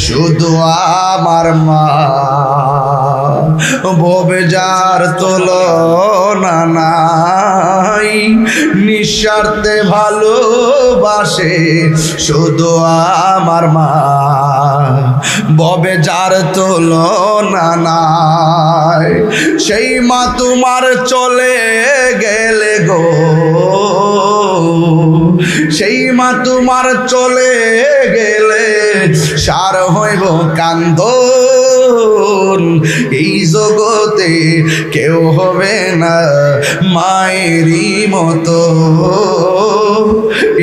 শুধু আমার মা ভবে যার তুলনা নাই, নিঃস্বার্থে ভালোবাসে শুধু আমার মা ভবে যার তুলনা নাই। সেই মা তোমার চলে গেলে গো, সেই মা তোমার চলে গেলে সার হইব কান্দন। এই জগতে কেউ হবে না মায়েরই মতো,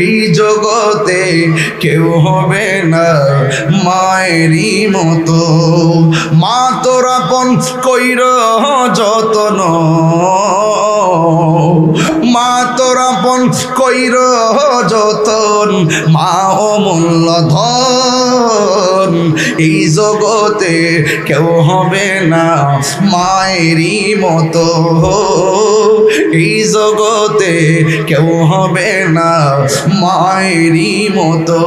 এই জগতে কেউ হবে না মায়েরই মতো। মা তোর আপন কইর যতন, মা তোর আপন কইর যতন, মা অমূল্য ধন। এই জগতে কেউ হবে না মায়েরই মতো, এই জগতে কেউ হবে না মায়েরই মতো।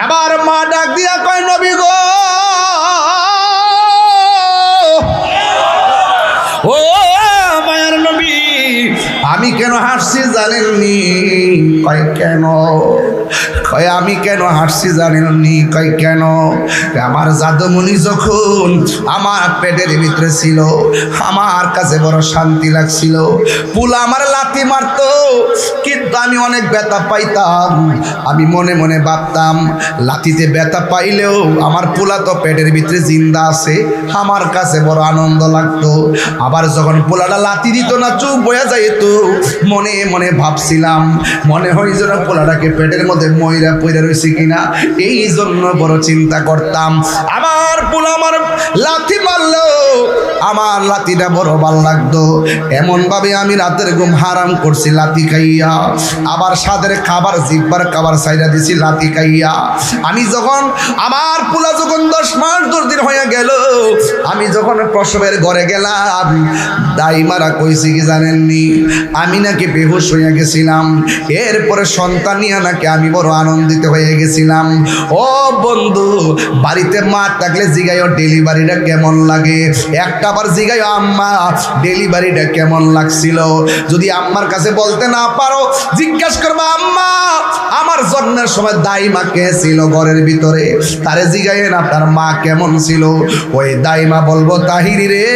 এবার মা ডাক দিয়া কয় নবী গো, ও মায়ের নবী আমি কেন হাসছি জানেননি? কয় কেন? কয় আমি কেন হাসছি জানেননি? কয় কেন? আমার জাদুমণি যখন আমার পেটের ভিতরে ছিল আমার কাছে বড় শান্তি লাগছিল। পুলা আমার লাথি মারতো কিন্তু আমি অনেক ব্যথা পাইতাম। আমি মনে মনে ভাবতাম লাথিতে ব্যথা পাইলেও আমার পুলা তো পেটের ভিতরে জিন্দা আছে, আমার কাছে বড় আনন্দ লাগতো। আবার যখন পোলাটা লাথি দিত না চুপ বয়া যাইত, মনে মনে ভাবছিলাম মনে হয় যেন পোলাটাকে পেটের মধ্যে ময়রা পইরা রয়েছে কিনা, এই জন্য বড় চিন্তা করতাম। আমার পোলা আমার লাথি মারলো, আমার লাথিটা বড় ভালো লাগতো। এমন ভাবে আমি রাতের ঘুম হারাম করছি লাথি খাইয়া, আবার সাদের খাবার জিব্বার খাবার সাইডা দিছি লাথি খাইয়া। আমি যখন আমার পোলা যখন 10 মাস 10 দিন হয়ে গেল, আমি যখন প্রসবের ঘরে গেলাম, দাইমারা কইছে কি জানেননি? আমি নাকি বেহুশ হয়ে গেছিলাম। এরপরে সন্তান নিয়ে নাকি আমি বড় আনন্দিত হয়ে গেছিলাম। ও বন্ধু, বাড়িতে মা থাকলে জিগাইও ডেলিভারিটা কেমন লাগে, একটা বার জিগাইও আম্মা ডেলিভারিটা কেমন লাগছিল। যদি আম্মার কাছে বলতে না পারো জিজ্ঞাসা করবা আম্মা আমার জন্মের সময় দাইমা কে ছিল ঘরের ভিতরে, তারে জিগাইয়েন আপনার মা কেমন ছিল। ওই দাইমা বলবো তাহিরি রে,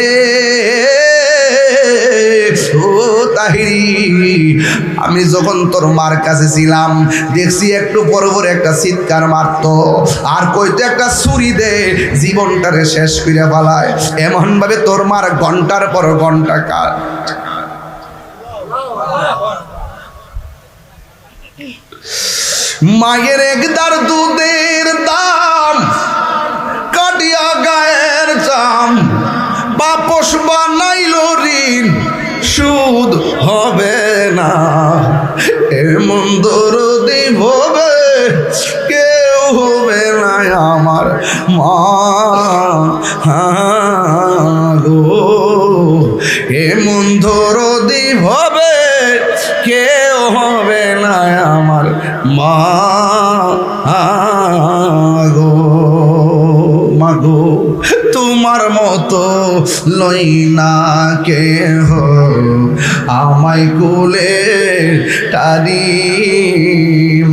ও তাহিরি আমি যখন তোর মার কাছে ছিলাম দেখছি একটু পর পর একটা চিৎকার মারতো আর কইতো একটা ছুরি দে জীবনটারে শেষ করে ফেলায়। এমন ভাবে তোর মার ঘন্টার পর ঘন্টা কাট। মায়ের একদার দুধের দাম কাটিয়া গায়ের চাম, বাপস বানাইল ঋণ সুদ হবে না। এমন দরদি হবে কেউ হবে না আমার মা গো, এমন দরদি হবে কেউ হবে না আমার মা গো। মাগো তোমার মতো লই না কেহ আমায় কোলে টানি,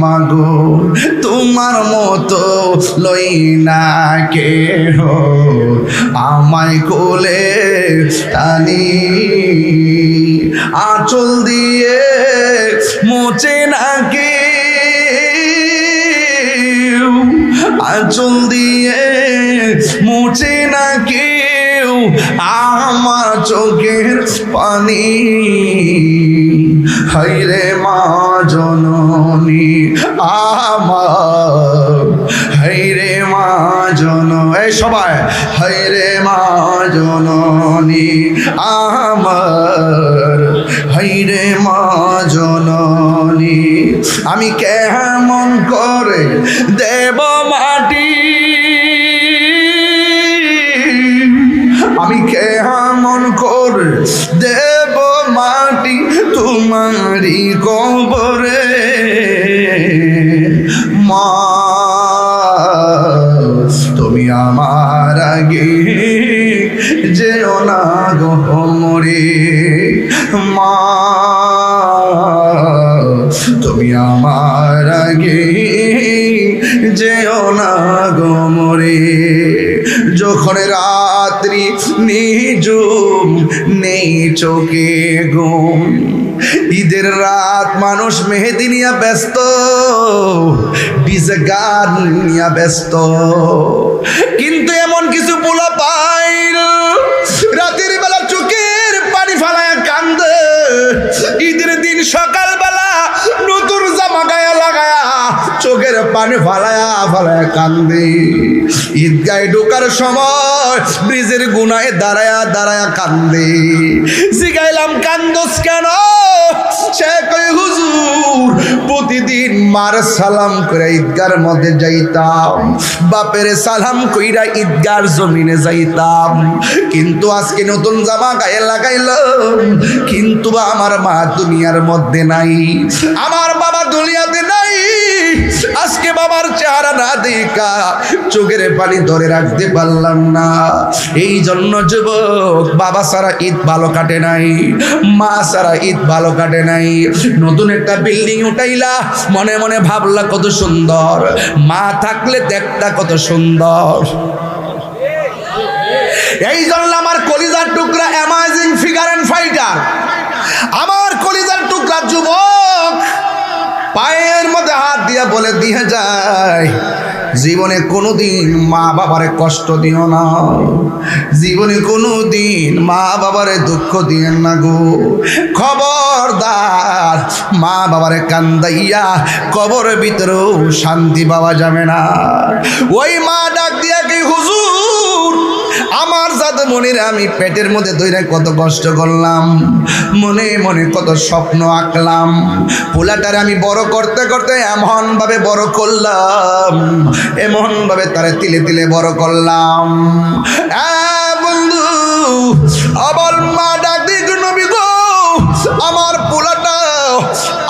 মাগো তোমার মতো লই না কেহ আমায় কোলে টানি। আঁচল দিয়ে মোচে নাকি, আঁচল দিয়ে মুছে না কেউ আমার চোখের পানি। হায়রে মা জননী আমার, হায়রে মা জননী, এই সবাই হায়রে মা জননী আমার, হায়রে মা জননী। আমি কেমন করে দেব মাটি, আমি কেমন করে দেব মাটি তোমারি কবরে মা। তুমি আমার আগে যেও না গো মরে মা, তুমি আমার আগে যেও না গো মরে। যখন রাত্রি নিজুম নেই চোখে ঘুম, ঈদের রাত মানুষ মেহেদি নিয়ে ব্যস্ত, ডিজে গান নিয়ে ব্যস্ত, কিন্তু এমন কিছু পোলা পাইল রাতের বেলা চোখের পানি ফালায় কান্দে। ঈদের দিন সকালবেলা নতুন জামা গায়ে লাগায়া চোখের পানি ফালায়া ফালায়া কান্দে। ঈদগায় ঢোকার সময় ব্রিজের গুনায় দাঁড়ায়া দাঁড়ায়া কান্দে। জিগাইলাম কান্দোস কেন? সে কয় হুজুর প্রতিদিন মার সালাম করে ঈদগার মধ্যে যাইতাম, বাপের সালাম কইরা ঈদগার জমিনে যাইতাম, কিন্তু আজকে নতুন জামা গায়ে লাগাইলাম, কিন্তু আমার মা দুনিয়ার মধ্যে নাই, আমার বাবা দুনিয়াতে নাই। আজকে বাবার চেহারা না দেখা চোখের পানি ধরে রাখতে পারলাম না। এই জন্য যুবক, বাবা সারা ঈদ ভালো কাটে নাই, মা সারা ঈদ ভালো কাটে নাই। নতুন একটা বিল্ডিং উঠাইলা, মনে মনে ভাবলা কত সুন্দর, মা থাকলে দেখতা কত সুন্দর। এই জন্য আমার কলিজার টুকরা অ্যামাজিং ফিগার এন্ড ফাইটার, আমার কলিজার টুকরা যুবক পায়ের মধ্যে হাত দিয়া বলে দিয়ে যায়, জীবনে কোনোদিন মা বাবারে কষ্ট দিও না, জীবনে কোনোদিন মা বাবারে দুঃখ দিয়েন না গো। খবরদার, মা বাবারে কান্দাইয়া কবরের ভিতরেও শান্তি পাওয়া যাবে না। ওই মা ডাক দিয়া কি, হুজুর আমার জাদুমণিরে আমি পেটের মধ্যে ধইরা কত কষ্ট করলাম, মনে মনে কত স্বপ্ন আঁকলাম, পোলাটারে আমি বড় করতে করতে এমন ভাবে বড় করলাম, এমন ভাবে তারে তিলে তিলে বড় করলাম। বন্ধু, আবার মা ডাক দিয়ে নবী গো, আমার পোলাটা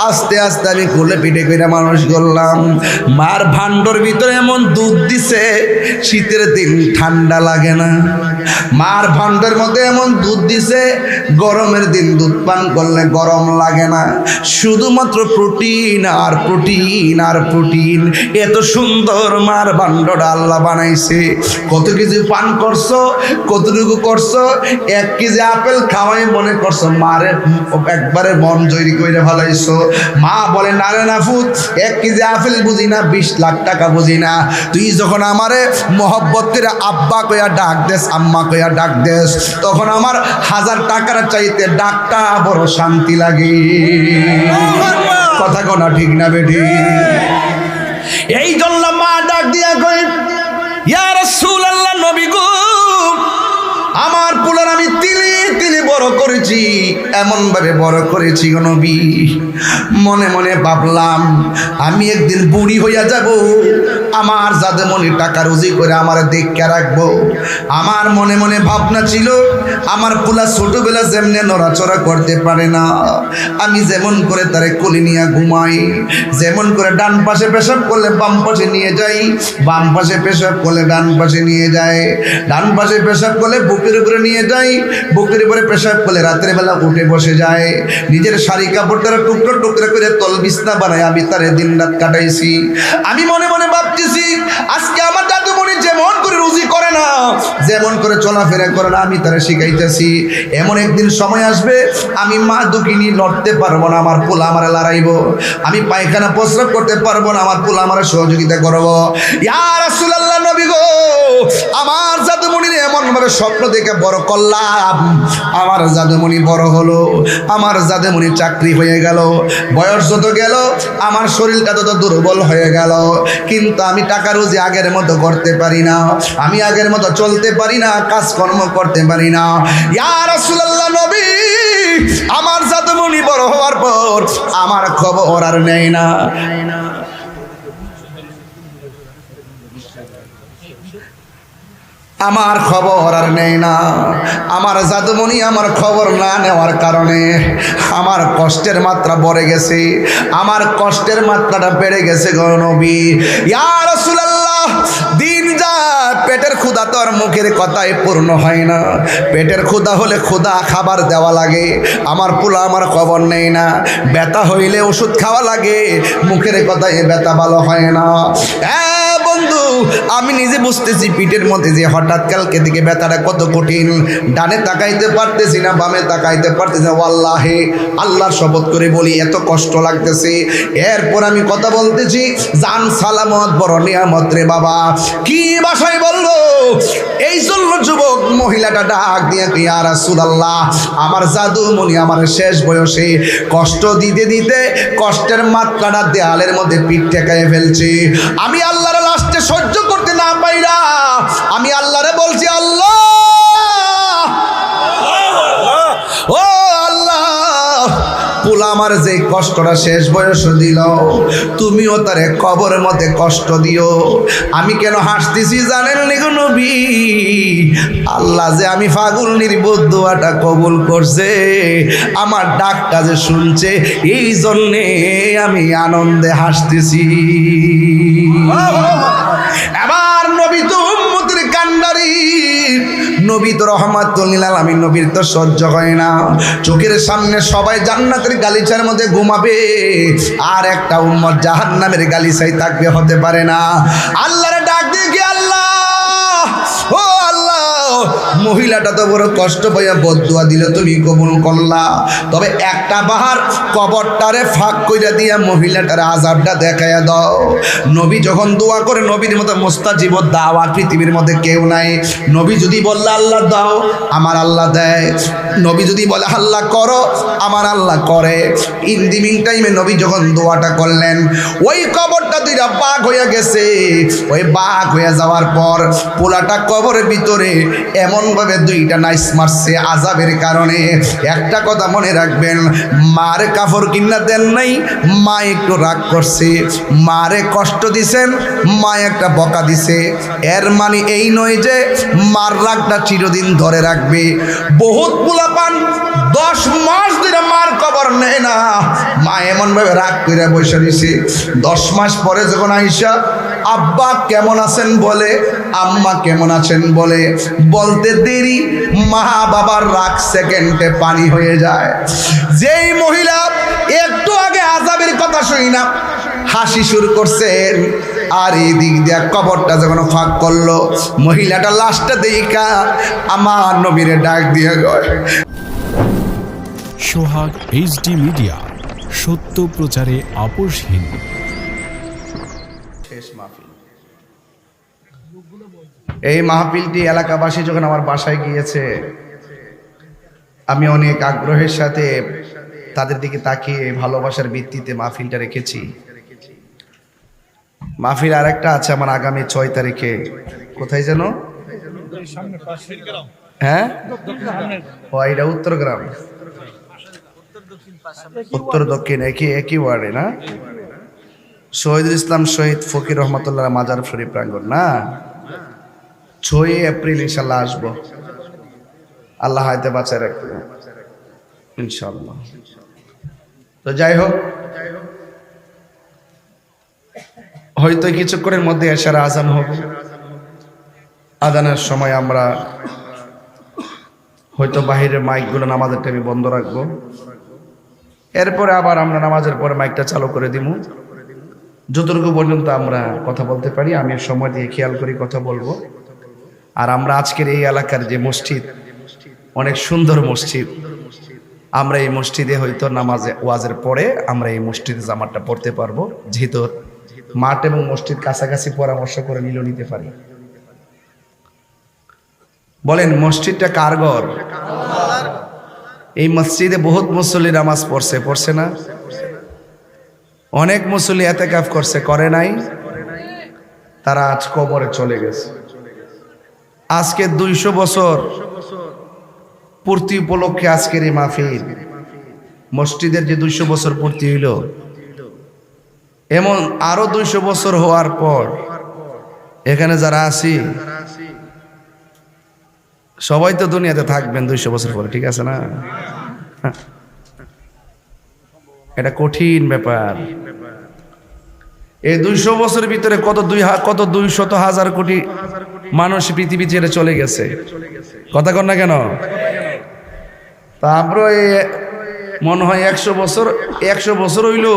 আস্তে আস্তে আমি কোলে পিঠে করে মানুষ করলাম। মার ভান্ডর ভিতরে এমন দুধ দিছে, শীতের দিন ঠান্ডা লাগে না। মার ভান্ডের মধ্যে এমন দুধ দিছে, গরমের দিন দুধ পান করলে গরম লাগে না। শুধুমাত্র প্রোটিন আর প্রোটিন আর প্রোটিন। এত সুন্দর মার ভান্ডটা আল্লাহ বানাইছে। কত কিছু পান করছো, কতটুকু করছো? 1 কেজি আপেল খাওয়াই মনে করছো মারে একবারে মন জয়ী করে ফেলাইছো। মা বলে না রে নাফুত, 1 কেজি আপেল বুঝি না, 20 লাখ টাকা বুঝি না। তুই যখন আমারে মহব্বত করে আব্বা কইয়া ডাক দেস, আম্মা কইয়া ডাক দেস, তখন আমার 1000 টাকার চাইতে ডাকটা বড় শান্তি লাগে। কথা কোনা ঠিক না বেটি? এই জন্য মা ডাক দিয়া কই, ইয়া রাসূলুল্লাহ, নবী গো, আমার পোলার আমি তিলে তিলে বড় করেছি, এমন ভাবে বড় করেছি গো নবী। মনে মনে ভাবলাম আমি একদিন বুড়ি হইয়া যাব, আমার জাদুমণি টাকা রুজি করে আমার দেখে রাখবো। আমার মনে মনে ভাবনা ছিল, আমার পোলা ছোটবেলা যেমনে নড়াচড়া করতে পারে না, আমি যেমন করে তারে কোলে নিয়ে ঘুমাই, যেমন করে ডান পাশে পেশাব করলে বাম পাশে নিয়ে যাই, বাম পাশে পেশাব করলে ডান পাশে নিয়ে যায়, ডান পাশে পেশাব করলে বুকের উপরে নিয়ে যাই, বুকের উপরে পেশাব করলে রাতের বেলা উঠে বসে যায়। নিজের শাড়ি কাপড় তারা টুকরো টুকরো করে তল বিছনা বানায় আমি তারে দিন রাত কাটাইছি। আমি মনে মনে ভাবতেছি, আজকে আমার দাদুমণি যেমন করে রুজি করে না, যেমন করে চলাফেরা করে না, আমি তারে শিখাইতেছি। এমন একদিন সময় আসবে আমি মা দুঃখিনী লড়তে পারবো না, আমার পোলা আমার লড়াইব। আমি পায়খানা প্রস্রাব করতে পারবো না, আমার পোলা আমার সহযোগিতা করবো। ইয়া রাসূলুল্লাহ, নবী গো, আমার জাদুমণির এমন ভাবে স্বপ্ন দেখে বড় করলাম, আমার জাদুমণি বড় হলো, আমার জাদুমণি চাকরি হয়ে গেল, বয়স যত গেল আমার শরীরটা তত দুর্বল হয়ে গেল, কিন্তু আমি টাকা রুজি আগের মতো করতে পারি না, আমি আগের মতো চলতে পারি না, কাজকর্ম করতে পারি না। ইয়া রাসূলুল্লাহ, নবী, আমার জাদুমণি বড় হওয়ার পর আমার খবর আর নেই না। আমার খবর আর নেই না। আমার জাদুমণি আমার খবর না নেওয়ার কারণে আমার কষ্টের মাত্রা বেড়ে গেছে, আমার কষ্টের মাত্রাটা বেড়ে গেছে গো নবী। ইয়া রাসূলুল্লাহ, দিন যা পেটে ক্ষুধা তো আর মুখের কথায় পূর্ণ হয় না, পেটের ক্ষুধা হলে ক্ষুধা খাবার দেওয়া লাগে। আমার পোলা আমার খবর নেই না, ব্যথা হইলে ওষুধ খাওয়া লাগে, মুখের কথায় ব্যথা ভালো হয় না। বন্ধু, আমি নিজে বুঝতেছি পিঠের মধ্যে যে হঠাৎ কালকে দিকে ব্যথাটা কত কঠিন। ডানে তাকাইতে পারতেছি না, বামে তাকাইতে পারতেছি না। ওয়াল্লাহি, আল্লাহর শপথ করে বলি এত কষ্ট লাগতেছে। এরপর আমি কথা বলতেছি, জান সালামত বড় নিয়ামত রে বাবা। কি ভাষায় বলবো? এই জন্য যুবক মহিলাটা ডাক দিয়ে, ইয়া রাসূলুল্লাহ, আমার জাদু মনি আমার শেষ বয়সে কষ্ট দিতে দিতে কষ্টের মাত্রাটা দেয়ালের মধ্যে পিঠ ঠেকায় ফেলছে। আমি আল্লাহর লাস্টে সহ্য করতে না পাইরা আমি আল্লাহরে বলছি, আল্লাহ, ও আল্লাহ, পোলা আমার যে কষ্টটা শেষ বয়স দিল, তুমিও তারে কবরের মধ্যে কষ্ট দিও। আমি কেন হাসতেছি জানেন নি গো নবী? আল্লাহ যে আমি ফাগুল নির্বোধ দোয়াটা কবুল করছে, আমার ডাকটা যে শুনছে, এই জন্যে আমি আনন্দে হাসতেছি। এবার নবী তো উম্মতের কান্ডারি, নবী তো রহমাতুল লিল আলামিন, নবীর তো সহ্য হয় না। চোখের সামনে সবাই জান্নাতের গালিচার মধ্যে ঘুমাবে, আর একটা উম্মত জাহান্নামের গালিচায় থাকবে, হতে পারে না। আল্লাহরে ডাক দিয়ে কি, আল্লাহ, ও আল্লাহ, মহিলাটা তো বড় কষ্ট পাইয়া বদদুয়া দিল, তুমি কবুল করলা। তবে একটা বাহার কবরটারে ফাঁক কইরা দিয়া মহিলাটার আযাবটা দেখাইয়া দাও। নবী যখন দোয়া করে, নবীর মতো মুস্তাজিব দাওয়া পৃথিবীর মধ্যে কেউ নাই। নবী যদি বললে আল্লাহ দাও, আমার আল্লাহ দেয়। নবী যদি বলে আল্লাহ করো, আমার আল্লাহ করে। ইন দি মিন টাইমে নবী যখন দোয়াটা করলেন, ওই কবরটা দুইটা বাঘ হইয়া গেছে। ওই বাঘ হইয়া যাওয়ার পর পোলাটা কবরের ভিতরে এমনভাবে দুইটা নাইস মারছে আযাবের কারণে। একটা কথা মনে রাখবেন, মারে কাপড় কিনা দেন নাই, মা একটু রাগ করছে, মারে কষ্ট দিছেন, মা একটা বকা দিছে। এর মানে এই নয় যে মার রাগটা চিরদিন ধরে রাখবে। বহুত পোলাপান 10 মাস ধরে মার খবর নেয় না, মা এমনভাবে রাগ করে বসে দিছে। 10 মাস পরে যখন আইসা আব্বা কেমন আছেন বলে, আম্মা কেমন আছেন বলে, বলতে দেরি মা বাবার রাগ সেকেন্ডে পানি হয়ে যায়। যেই মহিলা একটু আগে আযাবের কথা শুনি না হাসি শুরু করছেন, আর এই দিক দিয়ে কবরটা যখন ফাঁক করলো, মহিলাটা লাশটা দেখা আমার নবীরে ডাক দিয়ে গয়। সোহাগ এইচডি মিডিয়া, সত্য প্রচারে আপোষহীন। শেষ মাহফিল। এই মাহফিলটি এলাকাবাসী যখন আমার বাসায় গিয়েছে, আমি অনেক আগ্রহের সাথে তাদের দিকে তাকিয়ে ভালোবাসার ভিত্তিতে মাহফিলটা রেখেছি। মাহফিল আর একটা আছে আমার আগামী 6 তারিখে। কোথায় যেন? হ্যাঁ, ও এটা উত্তরগ্রাম, উত্তর দক্ষিণ একই ওয়ার্ডে না? শহীদুল ইসলাম শহীদ ফকির রহমতুল্লাহ মাজার শরীফ প্রাঙ্গণ না? 6 এপ্রিল ইনশাল্লাহ আসবো, আল্লাহ হায়াতে বাঁচায় রাখবে ইনশাল্লাহ। তো যাই হোক, হয়তো কিছুক্ষণের মধ্যে এশার আজান হবে। আজানের সময় আমরা হয়তো বাহিরের মাইকগুলো নামাজের টাইমে বন্ধ রাখবো। এরপরে আবার আমরা নামাজের পরে মাইকটা চালু করে দিব। যতটুকু পর্যন্ত আমরা কথা বলতে পারি আমি সময় দিয়ে খেয়াল করি কথা বলবো। আর আমরা আজকের এই এলাকার যে মসজিদ, অনেক সুন্দর মসজিদ, আমরা এই মসজিদে হয়তো নামাজে ওয়াজের পরে আমরা এই মসজিদে জামাতটা পড়তে পারবো, যেহেতু মাঠ এবং মসজিদ কাছাকাছি, পরামর্শ করে নিলেও নিতে পারি। বলেন মসজিদটা কার ঘর? এই মসজিদে বহুত মুসল্লি নামাজ পড়ছে না? অনেক মুসল্লি ইতিকাফ করছে, করে নাই? তারা আজ কবরে চলে গেছে। আজকে 200 বছর পূর্তি উপলক্ষে আজকের এই মাহফিল, মসজিদের যে 200 বছর পূর্তি হইল, এমন আরো 200 বছর হওয়ার পর এখানে যারা আছি সবাই তো দুনিয়াতে থাকবেন 200 বছর পরে, ঠিক আছে না? এটা কঠিন ব্যাপার। এই 200 বছরের ভিতরে কত 200 হাজার কোটি মানুষ পৃথিবী ছেড়ে চলে গেছে, কথা কন না কেন? তারপরে মনে হয় 100 বছর হইল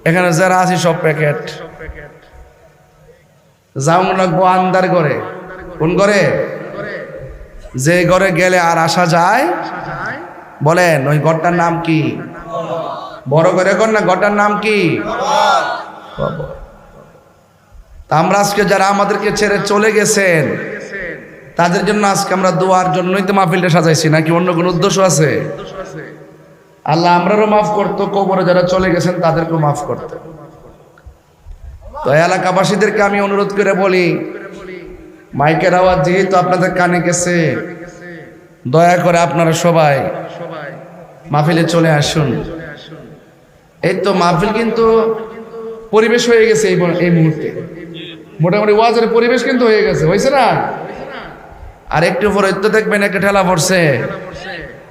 এখানে যারা আছে সব প্যাকেট। যাও লাগবো আন্দার ঘরে। কোন ঘরে? যে ঘরে গেলে আর আসা যায়। বলেন ওই ঘরটার নাম কি? বড় করে কর না, ঘরটার নাম কি? তা আমরা আজকে যারা আমাদেরকে ছেড়ে চলে গেছেন তাদের জন্য আজকে আমরা দোয়ার জন্যই তো মাহফিলটা সাজাইছি, নাকি অন্য কোনো উদ্দেশ্য আছে? আল্লাহ আমরারও মাফ করতো, কবরে যারা চলে গেছেন তাদেরকেও মাফ করতো। তো এলাকাবাসীদেরকে আমি অনুরোধ করে বলি, মাইকের আওয়াজ যেহেতু আপনাদের কানে গেছে, দয়া করে আপনারা সবাই মাহফিলে চলে আসুন। এই তো মাহফিল কিন্তু পরিবেশ হয়ে গেছে এই মুহূর্তে, মোটামুটি ওয়াজের পরিবেশ কিন্তু হয়ে গেছে, হয়েছে না? আর একটু পরে তো দেখবেন একটা ঠেলা পড়ছে,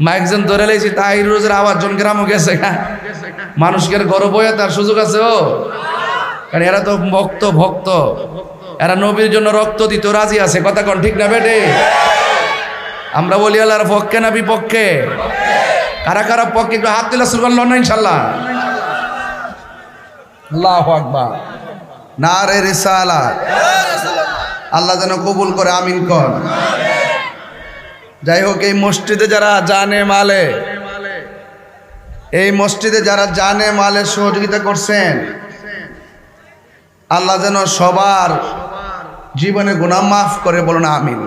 মাইকজন ধরে লেছি তাই রোজের আওয়াজ জন গ্রামও গেছে, মানুষকে ঘর বয়ে তার সুযোগ আছে। কারণ এরা তো ভক্ত, এরা নবীর জন্য রক্ত দিতে রাজি আছে, কথা কন ঠিক না বেটে? আমরা বলি আল্লাহর পক্ষে না বিপক্ষে? কারা কারা পক্ষে একটু হাত দিলে সুবহান আল্লাহ, ইনশাআল্লাহ। আল্লাহু আকবার, নারে রিসালাত। আল্লাহ যেন কবুল করে, আমিন কর। যাই হোক, এই মসজিদে যারা জানে মালে, এই মসজিদে যারা জানে মালে সহযোগিতা করছেন, আল্লাহ যেন সবার জীবনে গুনাহ মাফ করে, বলুন আমিন।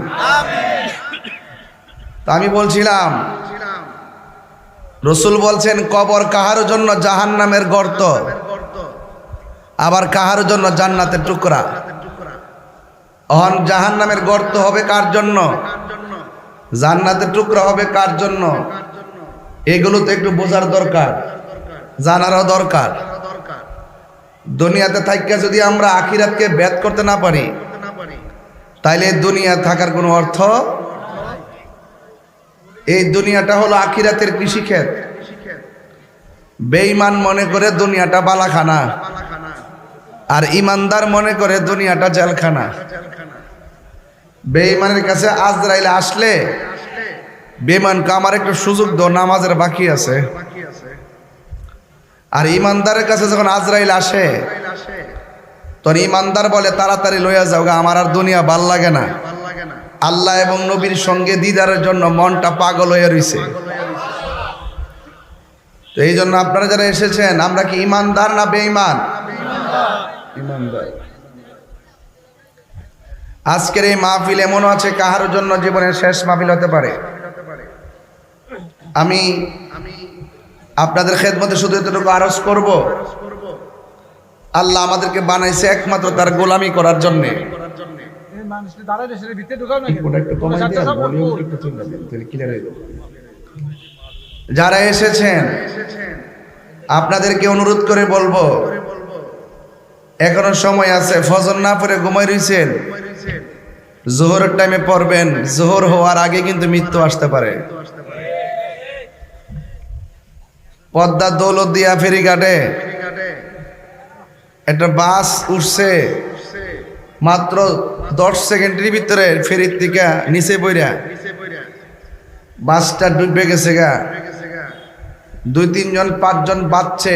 তা আমি বলছিলাম, রসুল বলছেন কবর কাহার জন্য জাহান্নামের গর্ত, আবার কাহার জন্য জান্নাতের টুকরা। অহন জাহান্নামের গর্ত হবে কার জন্য, জান্নাতের টুকরা হবে কার জন্য, এগুলো তো একটু বোঝার দরকার, জানারও দরকার। দুনিয়াতে থাইকা যদি আমরা আখিরাতকে ব্যাত করতে না পারি, তাইলে দুনিয়া থাকার কোনো অর্থ। এই দুনিয়াটা হলো আখিরাতের কৃষিক্ষেত। বেঈমান মনে করে দুনিয়াটা বালাখানা, আর ইমানদার মনে করে দুনিয়াটা জেলখানা। বেঈমানের কাছে আজরাইল আসলে বেঈমানকে আমার একটু সুযোগ দাও, নামাজের বাকি আছে। আর ইমানদারের কাছে যখন আজরাইল আসে তখন ইমানদার বলে তাড়াতাড়ি লইয়া যাও, আমার আর দুনিয়া ভাল লাগে না। আল্লাহ এবং নবীর সঙ্গে দিদারের জন্য মনটা পাগল হয়ে রয়েছে। তো এই জন্য আপনারা যারা এসেছেন, আমরা কি ইমানদার না বেঈমান? ইমানদার। আজকের এই মাহফিল এমন আছে কাহার জন্য জীবনের শেষ মাহফিল হতে পারে। আমি আপনাদের খেদমতে শুধু এতটুকু আরজ করব, আল্লাহ আমাদেরকে বানাইছে একমাত্র তার গোলামি করার জন্যে। যারা এসেছেন আপনাদেরকে অনুরোধ করে বলবো, এখনো সময় আছে। ফজর না পড়ে ঘুমাই রইছেন, জোহরের টাইমে পড়বেন। জোহর হওয়ার আগে কিন্তু মৃত্যু আসতে পারে। পদ্মা দৌলতদিয়া ফেরিঘাটে একটা বাস উঠছে, মাত্র 10 সেকেন্ডের ভিতরে ফেরির থেকে নিচে পড়া বাসটা ডুবে গেছে গা। 2-3 জন 5 জন বাঁচছে,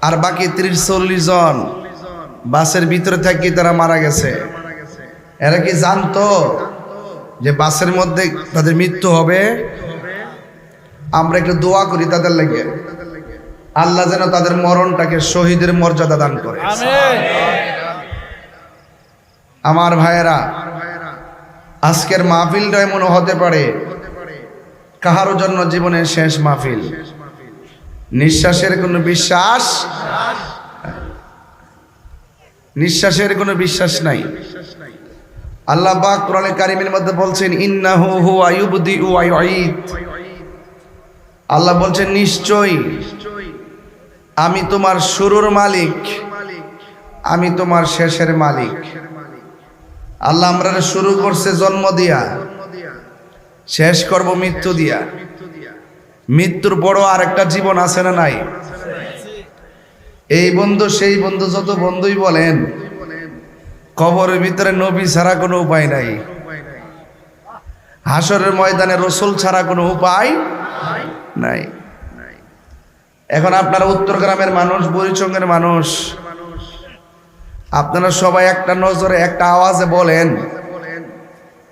আর বাকি 30-40 জন বাসের ভিতরে থাকি তারা মারা গেছে। এরা কি জানতো যে বাসের মধ্যে তাদের মৃত্যু হবে? আমরা একটু দোয়া করি তাদের লাগে, আল্লাহ যেন তাদের মরণটাকে শহীদের মর্যাদা দান করে। আমার ভাইয়েরা, আজকের মাহফিলটা এমন হতে পারে কাহারও জন্য জীবনের শেষ মাহফিল। নিঃশ্বাসের কোনো বিশ্বাস, নিঃশ্বাসের কোনো বিশ্বাস নাই। আল্লাহ পাক কোরআনে কারিমের মধ্যে বলছেন, ইন্নাহু হুয়া ইউবদিউ ওয়া ইউঈদ। আল্লাহ বলছেন, নিশ্চয়ই আমি তোমার শুরুর মালিক, আমি তোমার শেষের মালিক। আল্লাহ আমরা শুরু করছে জন্ম দিয়া, শেষ করব মৃত্যু দিয়া। মৃত্যুর বড় আরেকটা জীবন আছে না নাই? এই বন্ধু সেই বন্ধু, যত বন্ধুই বলেন, কবরের ভিতরে নবী ছাড়া কোনো উপায় নাই, হাসরের ময়দানে রসুল ছাড়া কোনো উপায় নাই। এখন আপনারা উত্তর গ্রামের মানুষ, বুড়িচঙ্গের মানুষ, আপনারা সবাই একটা নজরে একটা আওয়াজে বলেন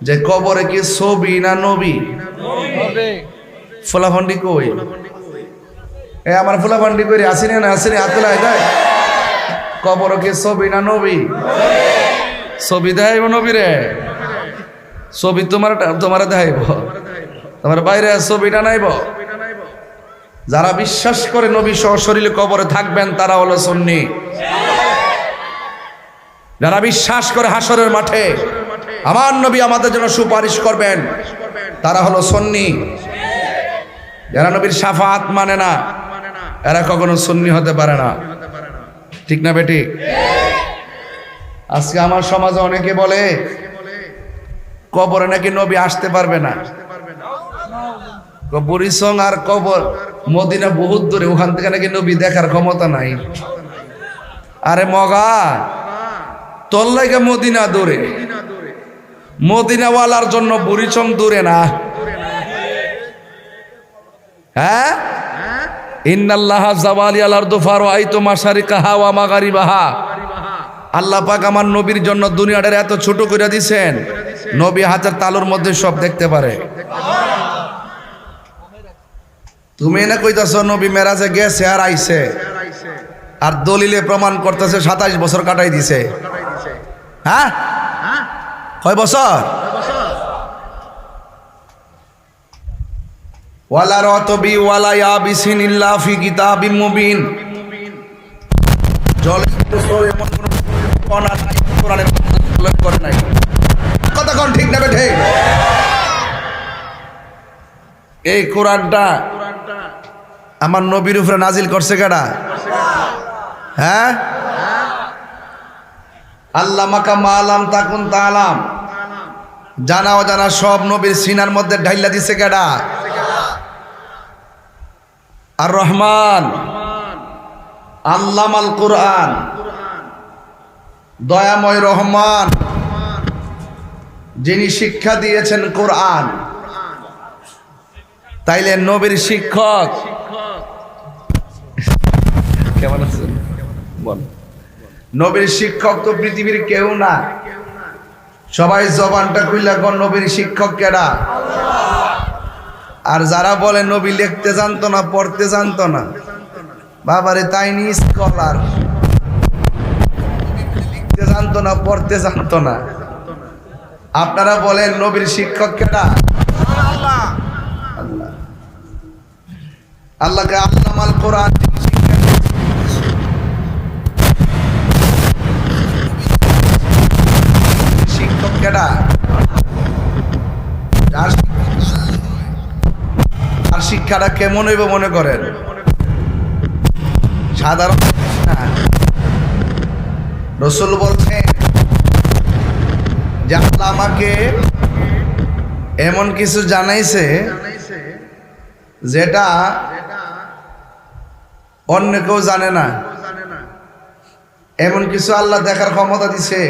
যে কবরে কি ছবি না নবী? ফুলাফন্ডি কই? এ আমার ফুলাফন্ডি কই আসিনি না আসিনি হাতলা দেয়। কবর কি ছবি না নবী? ছবি দেখাইব নবী রে? ছবি তোমার দেখাইব, তোমার বাইরে ছবিটা নাইব। যারা বিশ্বাস করে নবী সশরীরে কবরে থাকবেন তারা হলো সুন্নি। যারা বিশ্বাস করে হাসরের মাঠে আমার নবী আমাদের জন্য সুপারিশ করবেন তারা হলো সুন্নি। যারা নবীর শাফাত মানে না এরা কখনো সুন্নি হতে পারে না। ঠিক না বেটি? আজকে আমার সমাজে অনেকে বলে কবরে নাকি নবী আসতে পারবে না। বুড়িচং আর কবর মদিনা বহুত দূরে, ওখান থেকে নাকি নবী দেখার ক্ষমতা নাই। আরে মগা, তোর লাগে মদিনা দূরে, মদিনাওয়ালার জন্য বুড়িচং দূরে না। হ্যাঁ, ইন্নাল্লাহা জাওয়ালিয়াল আরদু ফারাআইতু মাশারিকাহা ওয়া মাগারিবাহা। আল্লাহ পাক আমার নবীর জন্য দুনিয়াটার এত ছোট করে দিয়েছেন, নবী হাতের তালুর মধ্যে সব দেখতে পারে। তুমি না কইতাছ নবী মেরাজে গেছে আর আইছে, আর দলিলে প্রমাণ করতেছে 27 বছর কাটাই দিছে। হ্যাঁ, কয় বছর? ওয়ালা রাতবি ওয়ালা ইয়াবিসিন ইল্লা ফি কিতাবিম মুবিন। জল এমন কোন কোরআনের উল্লেখ করে নাই। কথা কোন ঠিক না বেঠে? এই কোরআনটা আমার নবীর উপরে নাজিল করছে কেডা? হ্যাঁ, আল্লামাকা মালাম তাকুন তালাম, জানা অজানা সব নবীর সিনার মধ্যে ঢাইলা দিছে কেডা? আর রহমান আল্লামাল কোরআন, দয়াময় রহমান যিনি শিক্ষা দিয়েছেন কোরআন। তাইলে নবীর শিক্ষক কেমন আছেন বল? নবীর শিক্ষক তো পৃথিবীর কেউ না। সবাই জবানটা খুইলা কোন নবীর শিক্ষক কেডা? আর যারা বলে নবী লিখতে জানতো না, পড়তে জানতো না, বাবারে তাই নি স্কলার, লিখতে জানতো না, পড়তে জানতো না। আপনারা বলেন নবীর শিক্ষক কেডা? আল্লাহ। আল্লাহকে আল্লামাল কোরআন শিক্ষক কেডা? আর শিক্ষাটা কেমন হইব মনে করেন? সাধারণ না। রাসূল বলছেন যে আল্লাহ আমাকে এমন কিছু জানাইছে যেটা অন্য কেউ জানে না। এমন কিছু আল্লাহ দেখার ক্ষমতা দিছে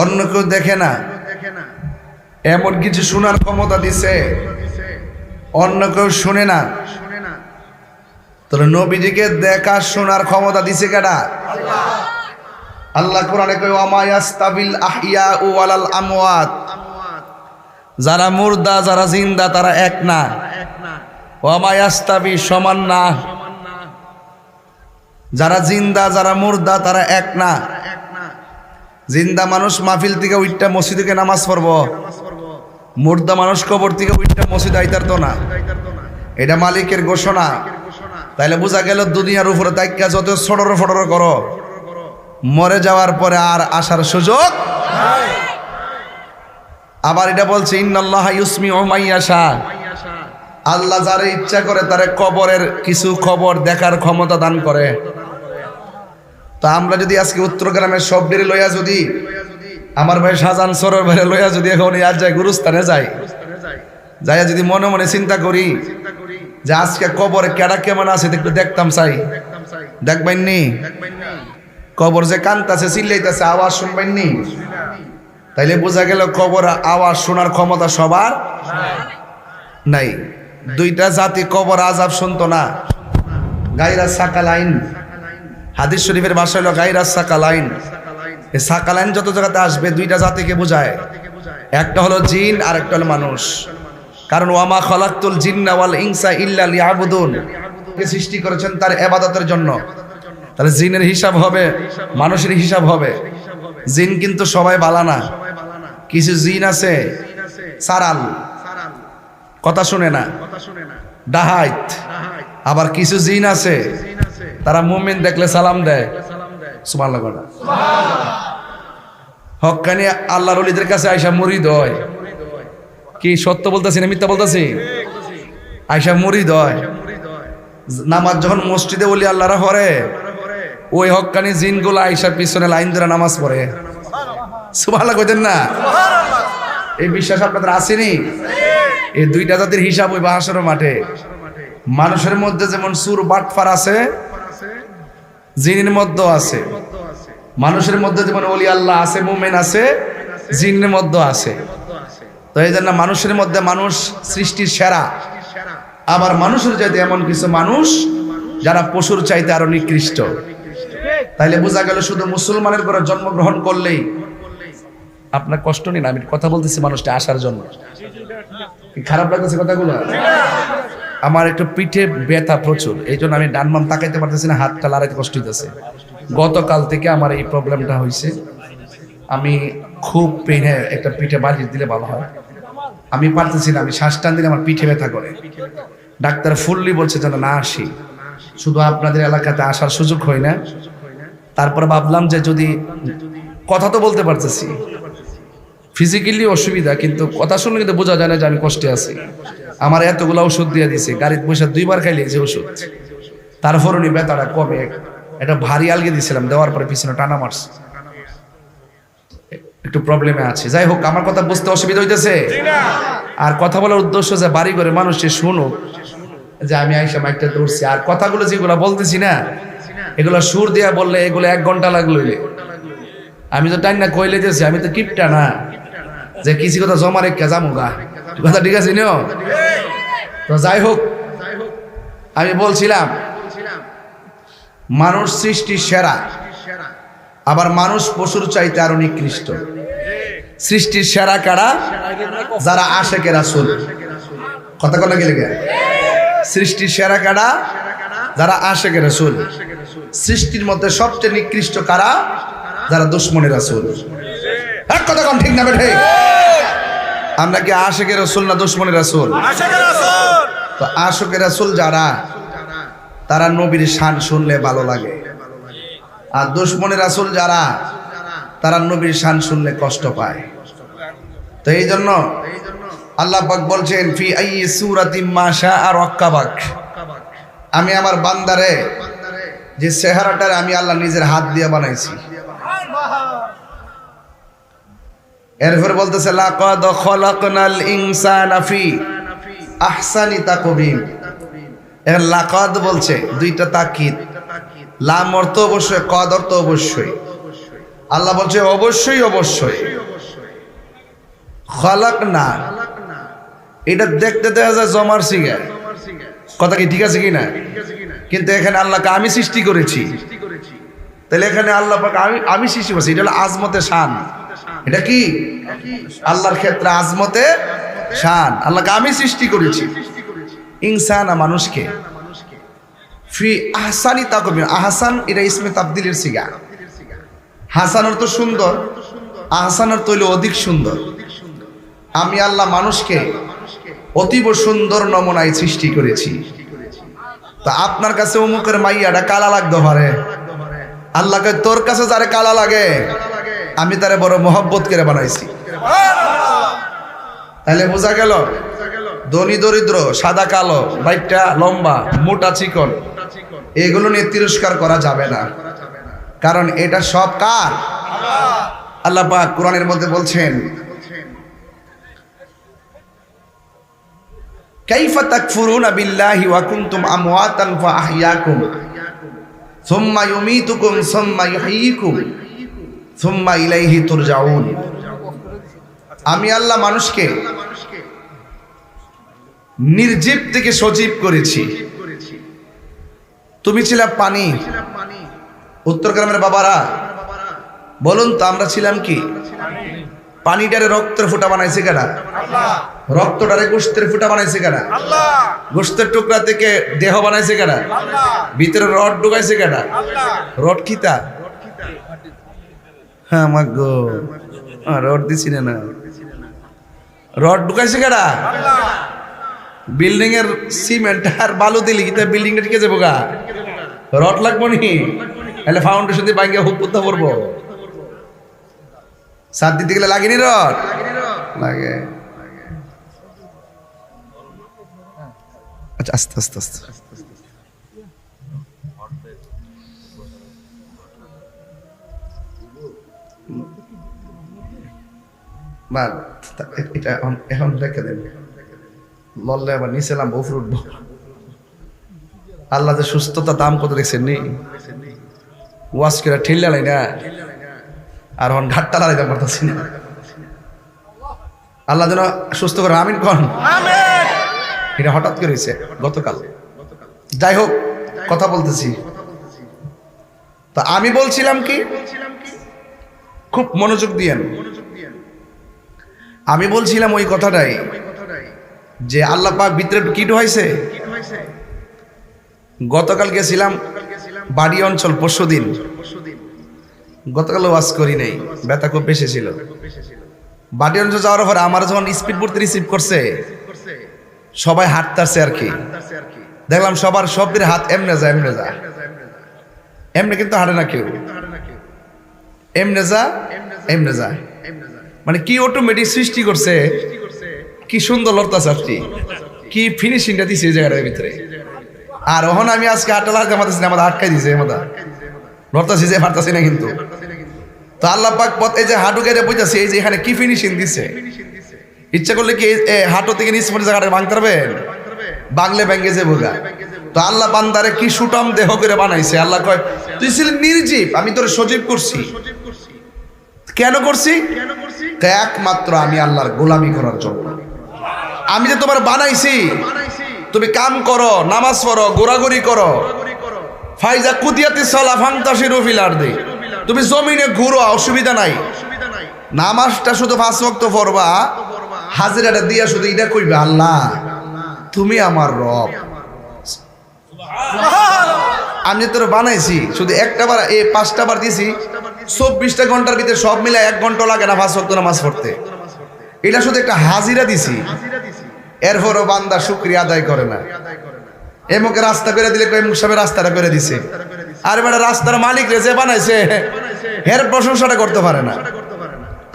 অন্য কেউ দেখে না। এমন কিছু শোনার ক্ষমতা দিছে অন্য কেউ শুনে না। তাহলে নবীজিকে দেখা শোনার ক্ষমতা দিছে কেডা? আল্লাহ কোরআনে কয় ওয়া ইয়াস্তাবিল আহইয়া ওয়ালাল আমওয়াত, যারা মুর্দা যারা জিন্দা তারা এক না। ওয়া ইয়াস্তাবি সমান না, যারা জিন্দা যারা মুর্দা তারা এক না। জিন্দা মানুষ মাহফিল থেকে উইটটা মসজিদে নামাজ পড়বো, মুর্দা মানুষ কবর থেকে উইটটা মসজিদ আইতার তো না। এটা মালিকের ঘোষণা। তাইলে বোঝা গেল দুনিয়ার উপরে তাইকা যত ছোটর ফটর করো, মরে যাওয়ার পরে আর আসার সুযোগ। আবার এটা বলছে ইন্নাল্লাহা ইউসমিউ মান ইয়াশা, আল্লাহ যারে ইচ্ছা করে তারে কবরের কিছু খবর দেখার ক্ষমতা দান করে। তো আমরা যদি আজকে উত্তর গ্রামের সব বেড়ে লইয়া যদি আমার ভাই শাহজাহান সরোর ভাই লইয়া যদি এখন আর যাই গুরুস্থানে যাই, যাইয়া যদি মনে মনে চিন্তা করি যে আজকে কবরে কেডা কেমন আছে একটু দেখতাম চাই, দেখবেন নি? কবর যে কান্তাছে চিল্লাইতেছে আওয়াজ শুনবেন নি, তাইলে বোঝা গেল কবর আওয়াজ শোনার ক্ষমতা সবার নাই। দুইটা জাতি কবর আযাব শুনতো না, গায়রা সাকালাইন, হাদিস শরীফের ভাষা হলো গায়রা সাকালাইন। এই সাকালাইন যত জায়গাতে আসবে দুইটা জাতিকে বোঝায়, একটা হলো জিন আর একটা হলো মানুষ। কারণ ওয়ামা খালাকতুল জিন্না ওয়াল ইনসা ইল্লা লিয়াবুদুন, কে সৃষ্টি করেছেন তার ইবাদতের জন্য। তাহলে জিনের হিসাব হবে, মানুষের হিসাব হবে। জিন কিন্তু সবাই বালা না, কিছু জিন আছে সারাল, কথা শুনে না, ডাহাইত। আবার কিছু জিন আছে তারা মুমিন দেখলে সালাম দেয়, সুবহানাল্লাহ। হক্কানি আল্লাহর ওলিদের কাছে আয়েশা মুরিদ হয়। কি সত্য বলতেছি না মিথ্যা বলতেছি? আয়েশা মুরিদ হয়। নামাজ যখন মসজিদে ওলি আল্লাহরা পড়ে, ওই হক্কানি জিনগুলো আয়েশার পিছনে লাইন ধরে নামাজ পড়ে। সুবহানাল্লাহ কইতেন না? এই বিশ্বাস আপনাদের আসেনি? এই দুইটা জাতির হিসাব ওই হাশরের মাঠে। মানুষের মধ্যে যেমন সুর বাটফার আছে, জিনের মধ্যেও আছে। মানুষের মধ্যে যেমন ওলি আল্লাহ আছে, মুমিন আছে, জিনের মধ্যে আছে। তো এই জন্য মানুষের মধ্যে মানুষ সৃষ্টির সেরা। আবার মানুষের চাইতে এমন কিছু মানুষ যারা পশুর চাইতে আরো নিকৃষ্ট। তাইলে বোঝা গেল শুধু মুসলমানের ঘরে জন্মগ্রহণ করলেই আপনার কষ্ট নেই। আমি কথা বলতেছি মানুষটা আসার জন্য। খারাপ লাগতেছে কথাগুলো? আমার একটু পিঠে ব্যথা প্রচুর, এই জন্য আমি ডান বাম তাকাইতে পারতেছি না, হাতটা লড়াইতে কষ্ট হইতেছে। গতকাল থেকে আমার এই প্রবলেমটা হয়েছে। আমি খুব পেনে একটা পিঠে বালিশ দিলে ভালো হয়, আমি পারতেছি না। আমি শ্বাস টান দিলে আমার পিঠে ব্যথা করে। ডাক্তার ফুললি বলছে যেন না আসি, শুধু আপনাদের এলাকাতে আসার সুযোগ হয় না। তারপর ভাবলাম যে যদি কথা তো বলতে পারতেছি, ফিজিক্যালি অসুবিধা, কিন্তু কথা শুনলে কিন্তু বোঝা যায় না যে আমি কষ্টে আছি। আমার এতগুলো ওষুধ দিয়ে দিছে, গাড়ির পয়সা 2 বার খাইলে যে ওষুধ, তারপর উনি ব্যথাটা কমে। এটা ভারী আলগে দিয়েছিলাম, দেওয়ার পরে পিছনে টানা মারছে, একটু প্রবলেমে আছে। যাই হোক, আমার কথা বুঝতে অসুবিধা হইতেছে? আর কথা বলার উদ্দেশ্য যে বাড়ি করে মানুষ শুনুক যে আমি আইসা মাইকটা ধরছি। আর কথাগুলো যেগুলো বলতেছি না, এগুলো সুর দিয়া বললে এগুলো 1 ঘন্টা লাগলো। আমি তো টাইম না কইলে দিয়েছি, আমি তো কিপটা না যে কিছু কথা জমা রেখে যামুগা, কথা ঠিক আছে নিও। তো যাই হোক, আমি বলছিলাম মানুষ সৃষ্টির সেরা, আবার মানুষ পশুর চাইতে আরো নিকৃষ্ট। সৃষ্টির সেরা কারা? যারা আশেকে রাসূল। কথা কথা গেলে গে, সৃষ্টির সেরা কারা? যারা আশেকে রাসূল। সৃষ্টির মধ্যে সবচেয়ে নিকৃষ্ট কারা? যারা দুশমনে রাসূল। এক কথা কোন ঠিক না বেঠে? আমরা কি আশেকে রাসূল না দুশমনে রাসূল? তো আশেকে রাসূল যারা, তারা নবীর শান শুনলে ভালো লাগে। আর দুশমনে রাসূল যারা, তারা নবীর শান শুনলে কষ্ট পায়। তো এই জন্য আল্লাহ পাক বলছেন ফি আইয়ি সূরাতিম মা শাআ রাক্কাবাক, আমি আমার বান্দারে যে চেহারাটার আমি আল্লাহ নিজের হাত দিয়ে বানাইছি। এরপর বলতেছে লাকাদ খালাকনাল ইনসানা ফি আহসানি তাকবীম। এর লাকাদ বলছে দুইটা তাকিদ, লাম অর্থ অবশ্যই, কদ অর্থ অবশ্যই। আল্লাহ বলছে অবশ্যই অবশ্যই। খালাকনা, এটা দেখতে দেখা যায় জমার সিগা, কথা কি ঠিক আছে কিনা? কিন্তু এখানে আল্লাহকে আমি সৃষ্টি করেছি। তাহলে এখানে আল্লাহ পাক আমি সৃষ্টি করছি, এটা হলো আজমতে শান। এটা কি আল্লাহর ক্ষেত্রে আজমতে শান। আল্লাহকে আমি সৃষ্টি করেছি। ইনসানা, মানুষকে, ফি আহসানি তাকবীম। আহসান এটা ইসমে তাবদিলের সিগা। হাসান অর্থ সুন্দর, আহসান অর্থ হইল অধিক সুন্দর। আমি আল্লাহ মানুষকে অতীব সুন্দর নমুনায় সৃষ্টি করেছি। তা আপনার কাছে অমুকের মাইয়াটা কালা লাগতে পারে, আল্লাহকে তোর কাছে যারে কালা লাগে আমি তারে বড় মহব্বত করে বানাইছি। তাহলে বোঝা গেল ধনী দরিদ্র, সাদা কালো, বাইকটা লম্বা, মোটা চিকন, এগুলো নিয়ে তিরস্কার করা যাবে না। কারণ এটা সব কার? আল্লাহ পাক কোরআনের মধ্যে বলছেন কাইফা তাকফুরুনা বিল্লাহি ওয়া কুনতুম আমওয়াতান ফাআহইয়াকুম। সুম্মা ইউমীতুকুম সুম্মা ইউহয়ীকুম সুম্মা ইলাইহি তুরজাউন। আমি আল্লাহ মানুষকে নির্জীব থেকে সজীব করেছি। তুমি ছিলে পানি। উত্তর গ্রামের বাবারা বলুন তো, আমরা ছিলাম কি? পানিটারে রক্তের ফুটা বানাইছে কেডা? রক্তটারে গোশতের ফুটা বানাইছে কেডা? গোশতের টুকরা থেকে দেহ বানাইছে কেডা? ভিতরে রড ঢুকাইছে কেডা? রড কিতা? হ্যাঁ মাগো, রড দিছি না। রড ঢুকাইছে কেডা? বিল্ডিং এর সিমেন্ট আর বালু দিলি কিতা বিল্ডিংটা টিকে যাবো গা? রড লাগবো নি? তাহলে ফাউন্ডেশন দিয়ে বাইঙ্গা হুক করতে পারবো? সাত দিতে গেলে লাগেনি রড? লাগে। আচ্ছা, আস্তে আস্তে আস্তে এটা এখন রেখে দেন। লড়লে আবার নিচে নামবো, উপরে উঠবো। আল্লাহ যে সুস্থতা দাম কত দেখছেন নি? ওয়াশ করে ঠেললে লাই না, আর হন ঘাটটা লাগাইতে পারতেছি না। আল্লাহ যেন সুস্থ করে, আমিন কন। এটা হঠাৎ করে হয়েছে গতকাল। যাই হোক, কথা বলতেছি তো আমি বলছিলাম কি, খুব মনোযোগ দিয়েন। আমি বলছিলাম ওই কথাটাই যে আল্লাহ পাক ভিতরে কি ঢুকাইছে। গতকাল গেছিলাম বাড়ি অঞ্চল, পরশুদিন। গতকাল ওয়াজ করি নাই, ব্যথা খুব বেশি ছিল। বাড়ি অঞ্চল যাওয়ার পরে আমার যখন স্পিড বোর্ড রিসিভ করছে, সবাই হাঁটতেছে আর কি। দেখলাম সবার সবদের হাত এমনে যা এমনে যা, এমনি কিন্তু হাঁটে না কেউ। এমনে যা এমনে যা, মানে কি অটোমেটিক সৃষ্টি করছে, কি সুন্দর লড়তাছে আপনি, কি ফিনিশিংটা দিছে এই জায়গাটার ভিতরে। আর ওখানে আমি আজকে হাঁটা লাগাতে পারতেছি না, আমাদের আটকাই দিছে, আমাদের লড়তাছি যে পারতাছি না কিন্তু। তো আল্লাহ পাক পথ এই যে হাঁটু কেটে বুঝতেছি, এই যে এখানে কি ফিনিশিং দিছে। ইচ্ছা করলে কি হাঁটু থেকে নিচ পর্যন্ত জায়গাটা ভাঙতে পারবেন? বাংলে ব্যাঙ্গে যে বোগা। তো আল্লাহ বান্দারে কি সুটাম দেহ করে বানাইছে। আল্লাহ কয়, তুই ছিলি নির্জীব, আমি তোর সজীব করছি। কেন করছি? একমাত্র আমি আল্লাহর গোলামি করার জন্য। আমি যে তোমার বানাইছি, তুমি কাম করো, নামাজ পড়ো, গোড়াগড়ি করো। ফাইজা কুদিয়াতি সালা ফান্তাসিরু ফিল আরদি, তুমি জমিনে ঘুরো, অসুবিধা নাই। নামাজটা শুধু 5 ওয়াক্ত পড়বা, হাজিরাটা দিয়া শুধু এটা কইবে, আল্লাহ তুমি আমার রব। আমি তোর বানাইছি, শুধু একটা বার, এই 5টা বার দিছি, 24টা ঘন্টার ভিতরে সব মিলে 1 ঘন্টা লাগে না 5 ওয়াক্ত নামাজ পড়তে। এটা শুধু একটা হাজিরা দিছি, এরপরও বান্দা শুকরিয়া আদায় করে না। এমুকে রাস্তা করে দিলে এমুক সাহেব রাস্তাটা করে দিছে, আর বেটা রাস্তার মালিক রে যে বানাইছে এর প্রশংসাটা করতে পারে না।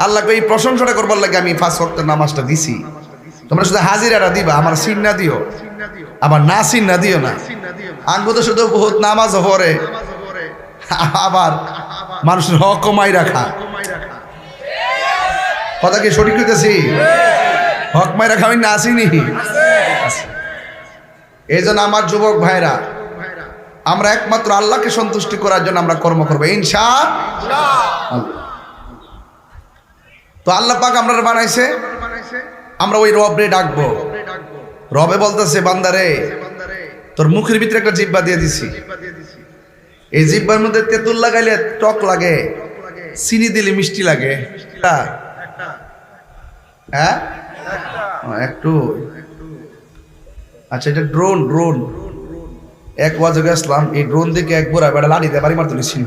আল্লাহকে এই প্রশংসাটা করবার লাগে আমি 5 ওয়াক্ত নামাজটা দিছি। তোমরা শুধু হাজিরাটা দিবা, আমার সিন না দিও, আবার না সিন না দিও না। আঙ্গু তো শুধু বহুত নামাজ পড়ে, আবার মানুষের হক কমাই রাখা। কথা কি সঠিক হইতেছি? হক মাই রাখা আমি না আসিনি। এই জন্য আমার যুবক ভাইরা, আমরা একমাত্র আল্লাহকে সন্তুষ্টি করার জন্য আমরা কর্ম করবো ইনশাআল্লাহ। তো আল্লাহ পাক আমরা বানাইছে, আমরা ওই রবরে ডাকবো। রবে বলতেছে, বান্দারে তোর মুখের ভিতরে একটা জিহ্বা দিয়ে দিছি, এই জিহ্বার মধ্যে তেঁতুল লাগাইলে টক লাগে, চিনি দিলে মিষ্টি লাগে। হ্যাঁ একটু। আচ্ছা, এটা ড্রোন। ড্রোন এক ওয়াজে গেছিলাম, এই ড্রোন দেখে একবার বেড়া লাড়িতে বাড়ি মারতে নিছিল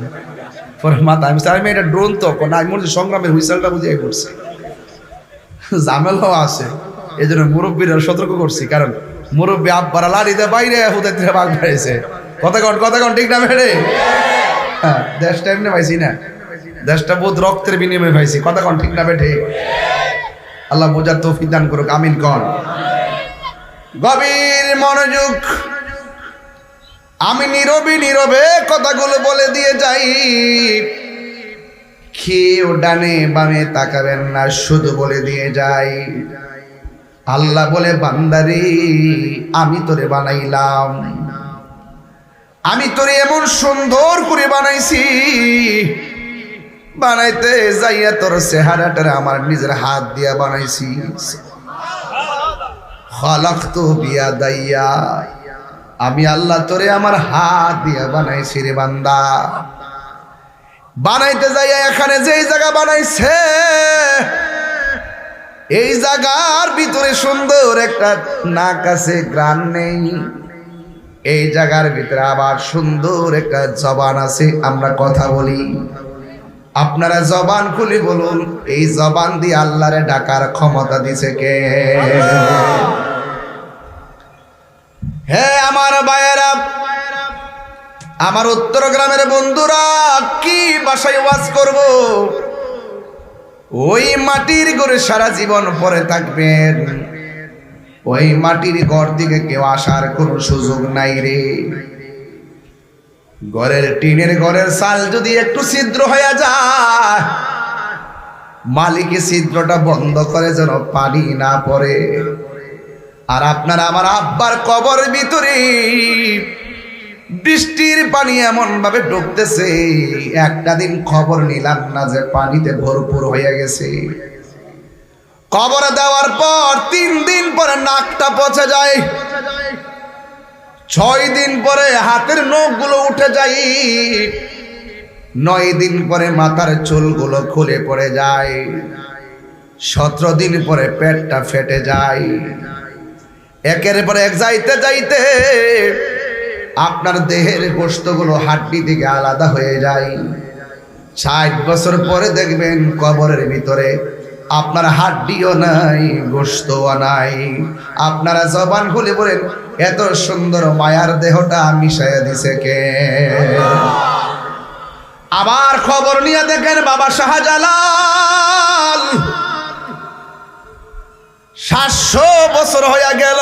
পরে মাথা। আমি এটা ড্রোন তো না, আমি মনে হচ্ছে সংগ্রামের হুইসেলটা বুঝিয়ে করছি। ঝামেলাও আছে, এই জন্য মুরব্বীরা সতর্ক করছি, কারণ মুরব্বী আব্বারা লাড়িতে বাইরে হুতে বাঘ বেড়েছে। কথা কন ঠিক না বেড়ে? হ্যাঁ, দেশটা এমনি পাইছি না, দেশটা বহুত রক্তের বিনিময়ে পাইছি। কথা কন ঠিক না বেঠে? আল্লাহ বোঝার তৌফিক দান করুক, আমিন কন। গভীর মনোযোগ। আমি নীরবে কথাগুলো বলে দিয়ে যাই, কেউ ডানে বামে তাকাবেন না, শুধু বলে দিয়ে যাই। আল্লাহ বলে, বান্দারে আমি তোরে বানাইলাম, আমি তোরে এমন সুন্দর করে বানাইছি, বানাইতে যাইয়া তোর চেহারাটারে আমার নিজের হাত দিয়া বানাইছি। খালাকতু বিয়াদাইয়া, আমি আল্লাহ তোরে আমার হাত দিয়া বানাইছি রে বান্দা। বানাইতে যাইয়া এখানে যেই জায়গা বানাইছে, এই জায়গার ভিতরে সুন্দর একটা নাক আছে, গ্রান নেই। এই জায়গার ভিতরে আবার সুন্দর একটা জবান আছে, আমরা কথা বলি। আপনারা জবান খুলে বলুন, এই জবান দিয়ে আল্লাহরে ডাকার ক্ষমতা দিছে কে? হে আমার ভাইয়েরা, আমার উত্তর গ্রামের বন্ধুরা, কি ভাষায় ওয়াজ করব? ওই মাটির ঘরে সারা জীবন পরে থাকবেন, ওই মাটির ঘর থেকে কেউ আসার কোনো সুযোগ নাই রে। ঘরের টিনের ঘরের চাল যদি একটু ছিদ্র হয়ে যায়, মালিক ছিদ্রটা বন্ধ করে যেন পানি না পড়ে। আর আপনার আমার আব্বার কবরের ভিতরে বৃষ্টির পানি এমন ভাবে ঢুকতেছে, একটা দিন খবর নিলাম না যে পানিতে ভরপুর হয়ে গেছে। কবরে দেওয়ার পর 3 দিন পরে নাকটা পচে যায়, 6 দিন পরে হাতের নখগুলো উঠে যায়, 9 দিন পরে মাথার চুলগুলো খুলে পড়ে যায়, 17 দিন পরে পেটটা ফেটে যায়। একের পর এক যাইতে যাইতে আপনার দেহের গোশতগুলো হাড্ডি থেকে আলাদা হয়ে যায়। 60 বছর পরে দেখবেন কবরের ভিতরে আপনার হাড্ডিও নাই, গোশতও নাই। আপনারা জবান খুলে বলেন, এত সুন্দর মায়ার দেহটা মিশাইয়া দিছে কে? আবার খবর নিয়ে দেখেন বাবা শাহজালাল 700 বছর হয়ে গেল,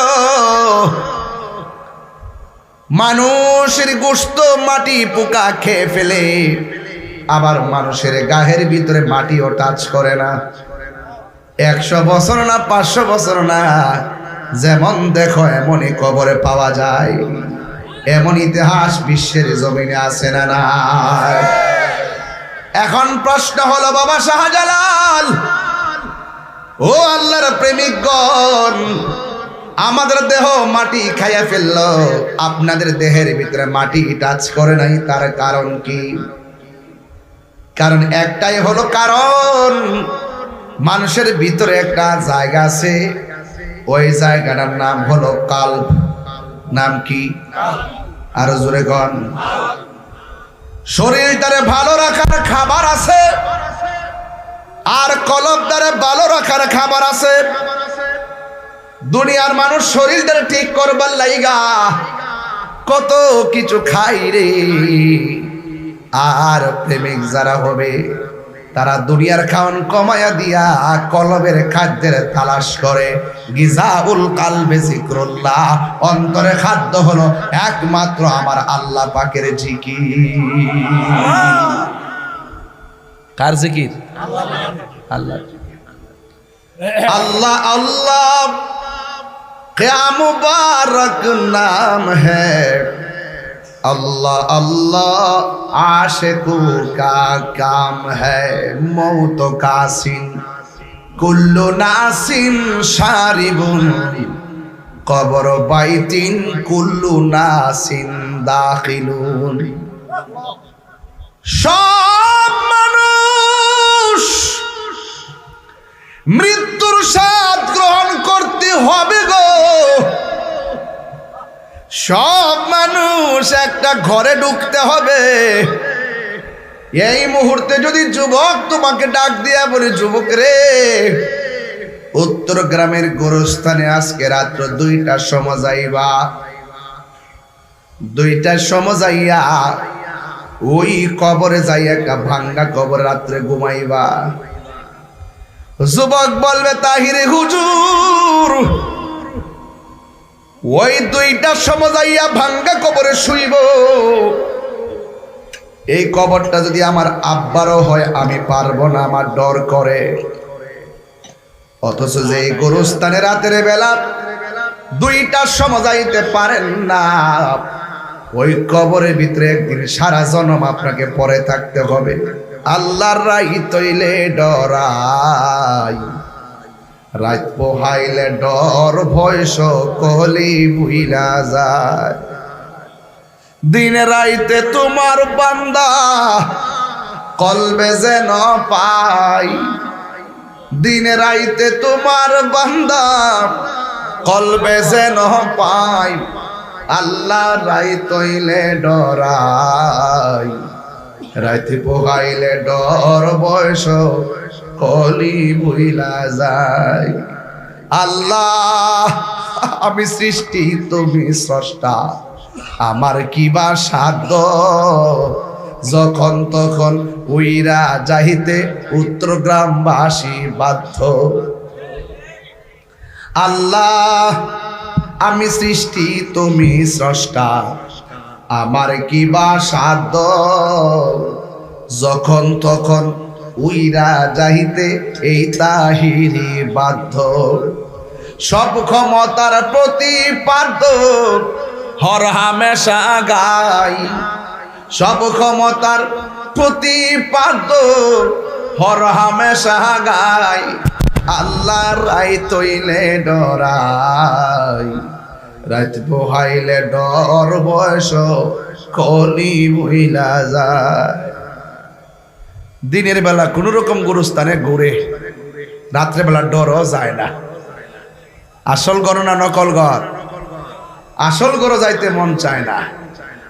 মানুষের গোশত মাটি পোকা খেয়ে ফেলে, আবার মানুষের গায়ের ভিতরে মাটিও টাচ করে না। 100 বছর না 500 বছর না, যেমন দেখো এমনই কবরে পাওয়া যায়। এমন ইতিহাস বিশ্বের জমিনে আছে না নাই? এখন প্রশ্ন হলো বাবা শাহজালাল, ও আল্লাহর প্রেমিকগণ, আমাদের দেহ মাটি খাইয়া ফেললো, আপনাদের দেহের ভিতরে মাটি টাচ করে নাই, তার কারণ কি? কারণ একটাই হলো, কারণ মানুষের ভিতরে একটা জায়গা আছে, ওই জায়গাটার নাম হলো কাল্ব। নাম কি? আরো জোরে কন। শরীরটারে ভালো রাখার খাবার আছে, আর কলবটারে ভালো রাখার খাবার আছে। দুনিয়ার মানুষ শরীরটারে ঠিক করবার লাইগা কত কিছু খাই রে। আর প্রেমিক যারা হবে, তারা দুনিয়ার খাওন কমায়া দিয়া কলবের খাদ্যের তালাশ করে। গিজাউল কালবে যিকরুল্লাহ, অন্তরে খাদ্য হলো একমাত্র আমার আল্লাহ পাকের জিকির। কার জিকির? আল্লাহ আল্লাহ আল্লাহ क्या मुबारक नाम है, अल्लाह अल्लाह आशिकों का काम है। मौत कासिन कुल्लु नासिन शारिबुन, कब्र बैतिन कुल्लु नासिन दाखिलुन। सब মানুষ মৃত্যুর স্বাদ গ্রহণ করতে হবে গো। সব মানুষ একটা ঘরে ঢুকতে হবে। এই মুহূর্তে যদি যুবক তোমাকে ডাক দিয়া বলে, যুবক রে, উত্তর গ্রামের গোরস্থানে আজকে রাত্র 2টার সময় যাইবা, 2টার সময় যাইয়া ওই কবরে যাইয়া একটা ভাঙ্গা কবর রাত্রে ঘুমাইবা। যুবক বলবে, তাহিরে হুজুর, ওই 2টার সময় যাইয়া ভাঙ্গা কবরে শুইব। এই কবরটা যদি আমার আব্বারও হয় আমি পারবো না, আমার ডর করে। অথচ যে এই গোরস্থানে রাতের বেলা 2টার সময় যাইতে পারেন না, ওই কবরের ভিতরে একদিন সারা জন্ম আপনাকে পড়ে থাকতে হবে। আল্লাহর রাই তৈলে ডরাই, রাত পোহাইলে ডর ভয় সকলি ভুইলা যায়। দিন রাইতে তোমার বান্দা কলবে যেন পাই, দিন রাইতে তোমার বান্দা কলবে যেন পাই। আল্লাহ রাই তৈলে ডরাই, রাইতে পোহাইলে ডর বয়স কলি ভুইলা যায়। আল্লাহ আমি সৃষ্টি তুমি স্রষ্টা, আমার কিবা সাধ্য যখন তখন উইরা যাইতে উত্তর গ্রামবাসী বাধ্য। আল্লাহ আমি সৃষ্টি তুমি স্রষ্টা, আমার কিবা সাধ্য যখন তখন উইরা যাইতে এই তাহিরি বাধ্য। সব ক্ষমতার প্রতিপাদ্য হর হামেশা গাই, সব ক্ষমতার প্রতিপাদ্য হর হামেশা গাই। আল্লাহ রাই তৈলে ডরাই, রাত পোহাইলে ডর বয়স কলি মহিলা যায়। দিনের বেলা কোন রকম গুরুস্থানে ঘুরে, রাত্রে বেলা ডরও যায় না। আসল গর না নকল গর? আসল গর যাইতে মন চায় না,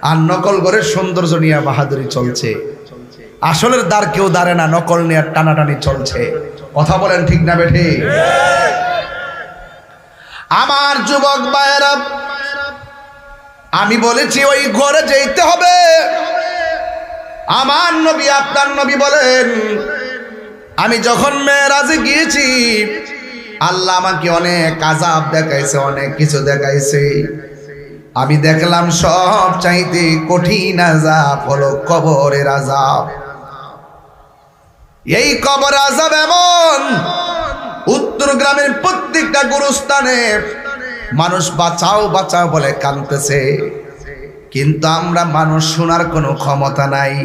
আর নকল গরের সৌন্দর্য নিয়ে বাহাদুরি চলছে। আসলের দ্বার কেউ দাঁড়ে না, নকল নিয়ে টানাটানি চলছে। কথা বলেন ঠিক না বেঠি? আমার যুবক ভাইয়েরা, আমি বলেছি ওই ঘরে যেতে হবে। আমার নবী আপনার নবী বলেন, আমি যখন মেরাজে গিয়েছি আল্লাহ আমাকে অনেক আযাব দেখাইছে, অনেক কিছু দেখাইছে। আমি দেখলাম সব চাইতে কঠিন আযাব হলো কবরের আযাব। এই কবর আযাব এমন, উত্তর গ্রামের প্রত্যেকটা গুরুস্থানে মানুষ বাঁচাও বাঁচাও বলে কাঁদতেছে, কিন্তু আমরা মানুষ শোনার কোনো ক্ষমতা নাই।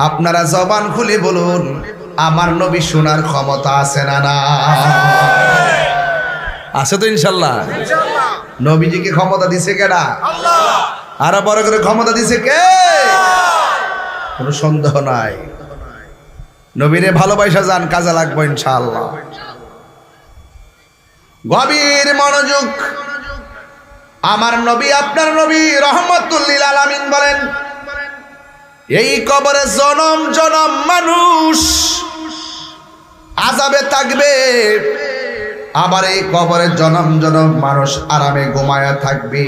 আপনারা জবান খুলে বলুন, আমার নবী শোনার ক্ষমতা আছে না? না আছে তো ইনশাল্লাহ। নবীজিকে ক্ষমতা দিছে কেডা? আরো বড় করে ক্ষমতা দিছে কে? কোনো সন্দেহ নাই। নবীরে ভালোবাসা যান, কাজে লাগবো ইনশাআল্লাহ। গভীর মনোযোগ। আমার নবী আপনার নবী রহমাতুল লিল আলামিন বলেন, এই কবরে জনম জনম মানুষ আযাবে থাকবে, আবার এই কবরে জনম জনম মানুষ আরামে ঘুমায়া থাকবে।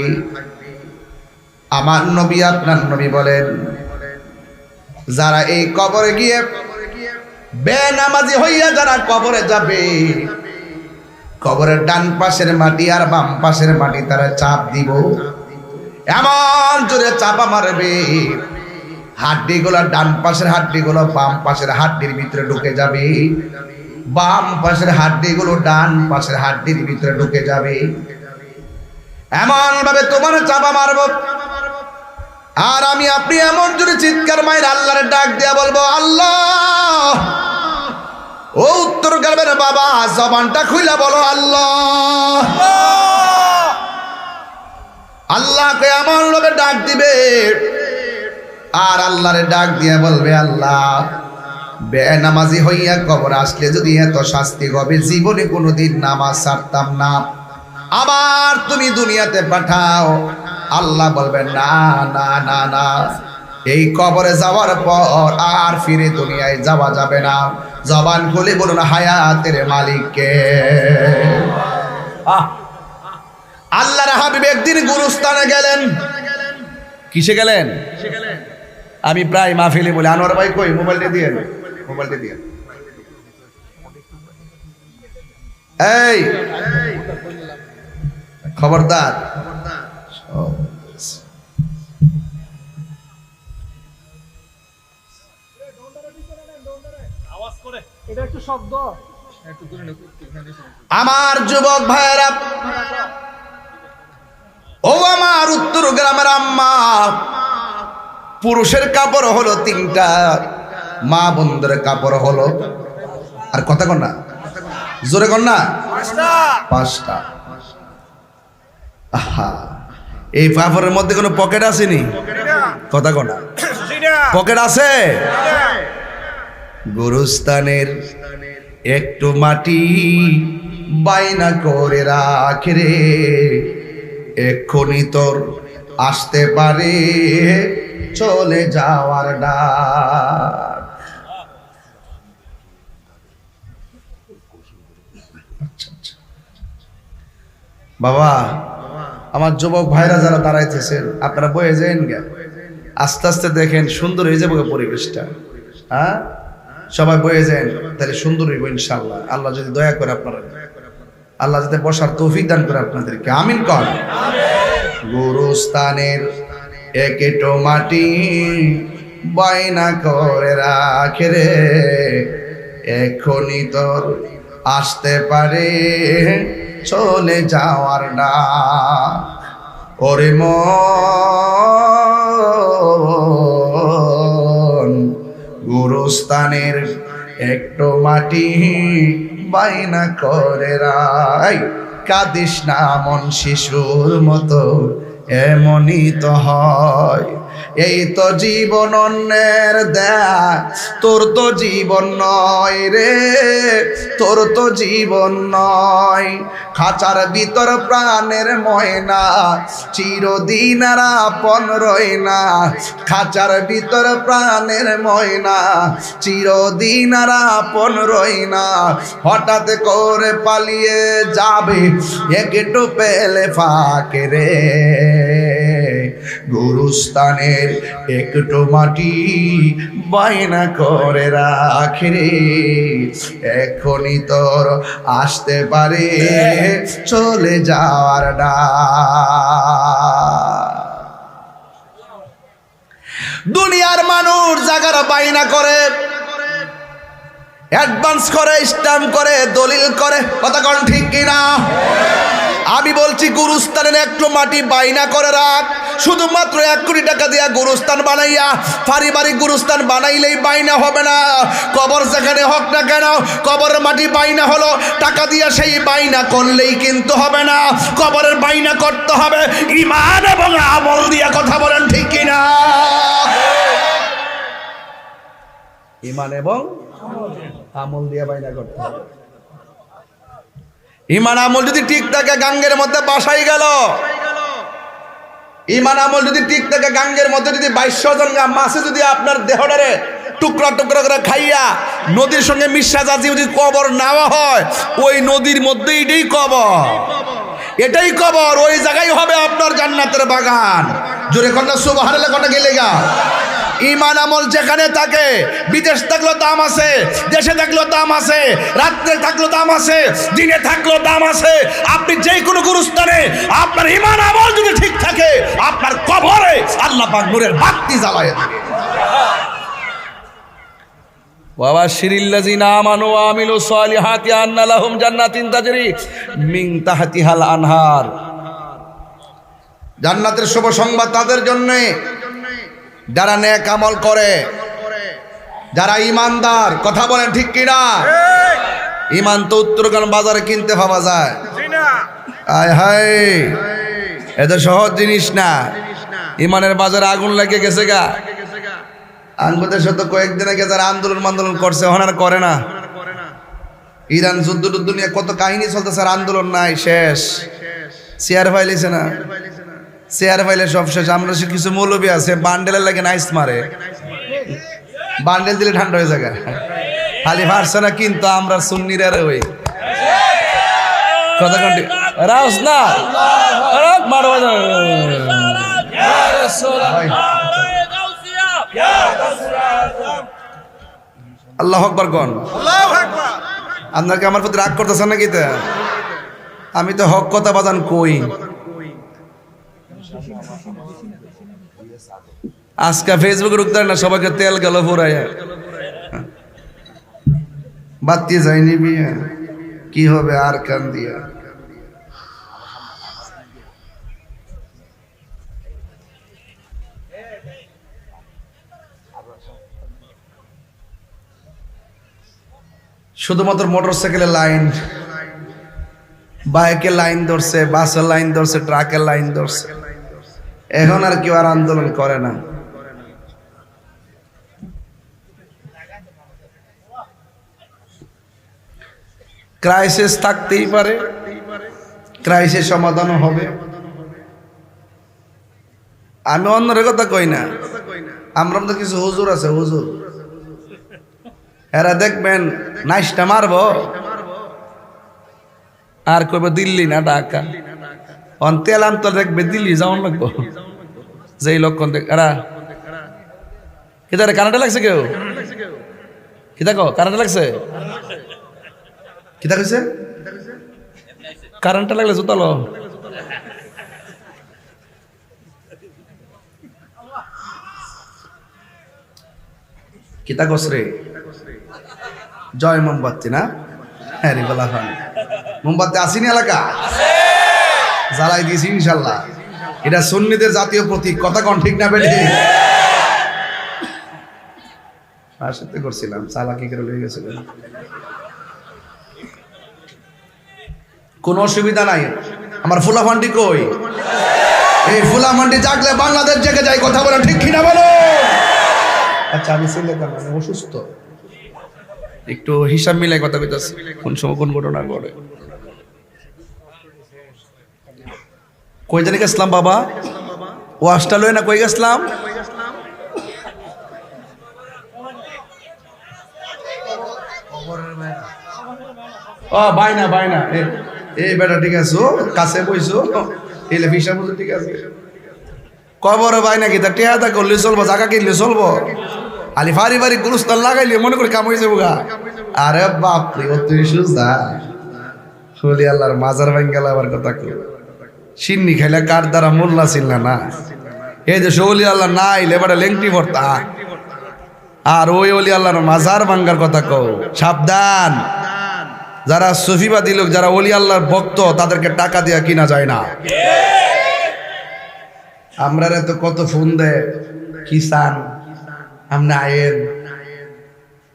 আমার নবী আপনার নবী বলেন, যারা এই কবরে গিয়ে বেনামাজি হইয়া যারা কবরে যাবে, কবরের ডান পাশের মাটি আর বাম পাশের মাটি তারা চাপ দিব, এমন জোরে চাপা মারবে হাড্ডিগুলো ডান পাশের হাড্ডিগুলো বাম পাশের হাড্ডির ভিতরে ঢুকে যাবে, বাম পাশের হাড্ডিগুলো ডান পাশের হাড্ডির ভিতরে ঢুকে যাবে। এমন ভাবে তোমার চাপা মারব, আর আমি আপনি এমন জোরে চিৎকার মাইর আল্লাহর ডাক দিয়া বলবো, আল্লাহ। ও উত্তর গ্রামের বাবা, জবানটা খুইলা বলো আল্লাহ। আল্লাহকে এমন ভাবে ডাক দিবে, আর আল্লাহরে ডাক দিয়ে বলবে, আল্লাহ বেনামাজি হইয়া কবর আসলে যদি এত শাস্তি হবে, জীবনে কোনোদিন নামাজ ছাড়তাম না, আবার তুমি দুনিয়াতে পাঠাও। আল্লাহ বলবেন, না না না না, এই কবরে যাওয়ার পর আর ফিরে দুনিয়ায় যাওয়া যাবে না। জবান খুলে বলুন, হায়াতের মালিককে। আল্লাহর হাবিব একদিন গুরুস্থানে গেলেন। কিসে গেলেন? আমি প্রায় মাহফিলে বলি, আনোয়ার ভাই কই, মোবাইলটা দিয়ে, মোবাইলটা দিয়ে। এই খবরদার, আমার যুবক ভাইয়েরা, ও আমার উত্তর গ্রামের আম্মা, পুরুষের কাপড় হলো 3টা, মা বোনদের কাপড় হলো, আর কথা কন না, জোরে কন না, 5টা। আহা, এই কাপড়ের মধ্যে কোনো পকেট আসেনি? কথা কন না, পকেট আছে? গোরস্থানের একটু মাটি বাইনা করে রাখে রে, এক্ষুনি তোর আসতে পারে চলে যাওয়ার ডাক। বাবা, আমার যুবক ভাইরা যারা দাঁড়াইতেছেন, আপনারা বয়ে যান গে, আস্তে আস্তে দেখেন সুন্দর হয়ে যাবে পরিবেশটা। হ্যাঁ, সবাই বয়ে যান, তাহলে সুন্দর হইব ইনশাআল্লাহ। আল্লাহ যদি দয়া করে আপনারা, আল্লাহ যাতে বসার তৌফিক দান করে আপনাদেরকে, আমিন কর। গোরস্থানের একেটো মাটি বায়না করে রাখে রে, এখনই তোর আসতে পারে চলে যাওয়ার ডাক। ওরে মন, গোরস্থানের একটু মাটি বাইনা করে রাই, কাঁদিস না মন শিশুর মতো, এমনই তো হয়। এই তো জীবন অন্যের দেয়া, তোর তো জীবন নয় রে, তোর তো জীবন নয়। খাঁচার ভিতর প্রাণের ময়না, চিরদিন আর আপন রয় না। খাঁচার ভিতর প্রাণের ময়না, চিরদিন আর আপন রয় না। হঠাৎ করে পালিয়ে যাবে একটু পেলে ফাঁকে রে, গোরস্থানের একটু মাটি বায়না করে রাখে রে, এখনই তোর আসতে পারে চলে যাওয়ার ডাক। দুনিয়ার মানুষ জায়গার বায়না করে, অ্যাডভান্স করে, স্ট্যাম্প করে, দলিল করে, কথা কোন ঠিক কিনা? আমি বলছি গুরুস্থানের একটু মাটি বাইনা করে রাখ। শুধুমাত্র 1 কোটি টাকা দিয়া গুরুস্থান বানাইয়া, পারিবারিক গুরুস্থান বানাইলেই বাইনা হবে না। কবর যেখানে হোক না কেন, কবরের মাটি বাইনা হলো, টাকা দিয়া সেই বাইনা করলেই কিন্তু হবে না। কবরের বাইনা করতে হবে ঈমান এবং আমল দিয়া, কথা বলেন ঠিক কিনা? ঈমান এবং আমল দিয়া বাইনা করতে হবে। ঈমান আমল যদি ঠিক থাকে, গাঙ্গের মধ্যে বাসাই গেল। ঈমান আমল যদি ঠিক থাকে, গাঙ্গের মধ্যে যদি 2200 জন মাছে যদি আপনার দেহটারে টুকরা টুকরা করে খাইয়া নদীর সঙ্গে মিশা যাচ্ছে, যদি কবর নেওয়া হয়, ওই নদীর মধ্যে এটাই কবর, এটাই কবর। ওই জায়গায় হবে আপনার জান্নাতের বাগান। জোরে কন্যা সুবহানাল্লাহ, কন্যা গেলে গা। ঈমান আমল যেখানে থাকে, বিদেশ থাকলেও দাম আছে, দেশে থাকলেও দাম আছে, রাত্রে থাকলেও দাম আছে, দিনে থাকলেও দাম আছে। আপনি যে কোনো গুরুস্থানে আপনার ঈমান আমল যদি ঠিক থাকে, আপনার কবরে আল্লাহ পাক নূরের বাতি জ্বালায় থাকে। ওয়া শিরিল্লাযিনা আমানু ওয়া আমিলুস সালিহাতি আন্না লাহুম জান্নাতিন তাজরি মিন তাহতিহাল আনহার। জান্নাতের শুভ সংবাদ তাদের জন্য যারা নেক আমল করে, যারা ইমানদার, কথা বলেন ঠিক কিনা? ইমান তো উত্তরগ্রাম বাজারে কিনতে পাওয়া যায়। আয় হায়, এদের সহজ জিনিস না। ইমানের বাজারে আগুন লেগে গেছে গা। আঙ্গুদের সাথে কয়েকদিন আগে যারা আন্দোলন করছে, ওনারা করে না। ইরান যুদ্ধ নিয়ে কত কাহিনী চলতেছে, আর আন্দোলন নাই, শেষ। চেয়ার ফাইলেছে না, চেয়ার ফাইলে সব শেষ। আমরা সে কিছু মৌলবী আছে, বান্ডেলের লাগে নাইস মারে, বান্ডেল দিলে ঠান্ডা হয়ে যায়। খালি পারছে না, কিন্তু আমরা সুন্নিরা ওই কথা কন্টি রাউস না মারো। আল্লাহু আকবার কোন। আপনাকে আমার প্রতি রাগ করতেছেন নাকি? আমি তো হক কথা বাজান কই। আজকে ফেসবুকে ঢুকতে না, সবাইকে তেল গেল ফুরাইয়া, বাতি যায়নি বিয়ে, কি হবে আর কান দিয়া। শুধুমাত্র মোটরসাইকেলের লাইন, বাইকের লাইন ধরছে, বাসের লাইন ধরছে, ট্রাকের লাইন ধরছে। এখন আর কেউ আর আন্দোলন করে না। ক্রাইসিস থাকতেই পারে, ক্রাইসিস সমাধানও হবে। আমি অন্যের কথা কই না, আমরা তো কিছু হুজুর আছে, হুজুর এরা দেখবেন নাইসটা মারবো আর কইব দিল্লি না ঢাকা, তেল আনতে দেখবে দিল্লি যাওয়ান লাগবো। যেই লক্ষণ দেখ এরা কিদারে কারেন্টে লাগছে, কেউ কিতা কো কারেন্টে লাগছে, কিতা কইছে কারেন্টে লাগলে জুতালো। কিতা কস রে, জয় মোমবাতি না? হ্যাঁ রে বলা হয়, মোমবাতি আসিনি এলাকা জ্বালাই দিয়েছি ইনশাল্লাহ। এটা সুন্নিদের জাতীয় প্রতীক, কথা কন ঠিক না বেঠে? আর সাথে করছিলাম চালাকি করে লয়ে গেছিল, কোন অসুবিধা নাই। আমার ফুলাফান্ডি কই? এই ফুলাফান্ডি জাগলে বাংলাদেশ জেগে যায়, কথা বলে ঠিক কিনা বলো? আচ্ছা আমি সিলেক্ট অসুস্থ, একটু হিসাব মিলাই কথা কইতাছি, কোন সময় কোন ঘটনা ঘটে। কই জানি গেছিলাম বাবা, ওয়াশটা লই না, কই গেছিলাম? ও বাইনা বাইনা, এই বেটা ঠিক আছে, কাছে বইছো এলে হিসাব ঠিক আছে। কবর বাইনা কি তা টেহাদা করলে চলবো, জায়গা কিনলে চলবো? আলি ফারি ফারি গুরুস্থান লাগাইলে মনে করে কাম হয়েছে বুগা। আরে বাপরে, ও তুই সুজা হলি আল্লাহর মাজার ভাঙ গেল। আবার কথা কই, সিন্নি খাইলে কার দ্বারা মোল্লা ছিল না। এই যে সৌলি আল্লাহ না আইলে এবারে লেংটি ভর্তা, আর ওই অলি আল্লাহর মাজার ভাঙ্গার কথা কও। সাবধান, যারা সুফিবাদী লোক, যারা অলি আল্লাহর ভক্ত, তাদেরকে টাকা দিয়া কিনা যায় না। আমরা তো কত ফোন দেয়, কিসান আমনে আয়েন,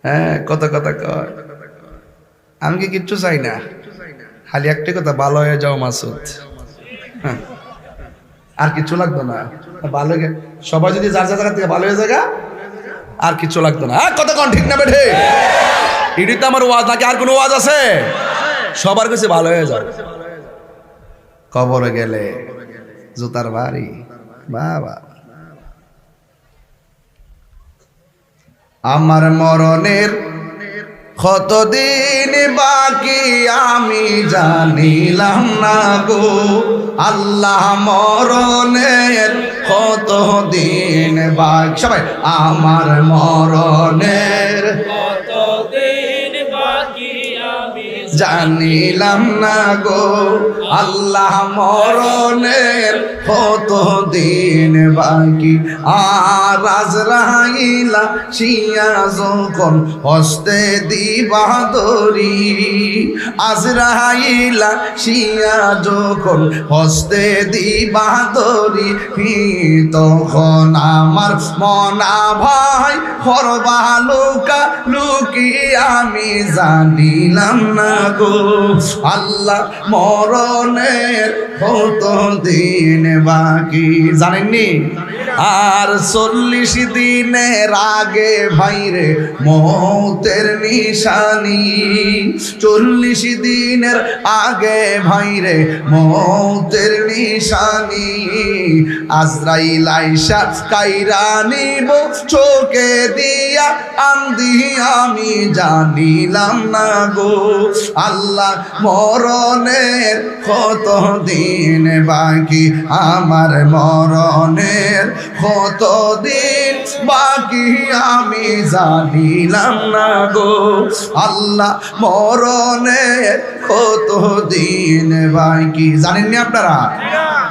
হ্যাঁ কত কথা কয়। আমি কি কিচ্ছু চাই না, খালি একটি কথা, ভালো হয়ে যাও মাসুদ, আর কিছু লাগতো না। ভালো সবাই যদি যার যার জায়গা থেকে ভালো হয়ে যায়, আর কিছু লাগতো না। কত কন ঠিক না বেঠে? এটি তো আমার ওয়াজ, নাকি আর কোনো ওয়াজ আছে? সবার কাছে ভালো হয়ে যাও। কবরে গেলে জুতার বাড়ি, বাবা আমার মরণের কতদিন বাকি আমি জানিলাম না গো আল্লাহ, মরণের কতদিন বাকি, সবাই আমার মরণের কতদিন বাকি আমি জানিলাম না গো আল্লাহ, মরণের কতদিন বাকি। আর আজরাইলা শিয়া যখন হস্তে দিবা দরি, আজরাইলা শিয়া যখন হস্তে দিবা দরি, তখন আমার মনা ভাই হরবা লুকা লুকি আমি জানিলাম না গো আল্লাহ, মরণের কতদিন বাকি। জানেননি? আর 40 দিনের আগে ভাইরে মৌতের নিশানি, 40 দিনের আগে ভাইরে মৌতের নিশানি। আজরাইল আইসা কাইরা নিব চোখে দিয়া আন্দি আমি জানিলাম না গো আল্লাহ, মরণের কতদিন বাকি আমার, মরণের কতদিন বাকি আমি জানিলাম না গো আল্লাহ, মরণের কতদিন বাকি। জানেননি আপনারা?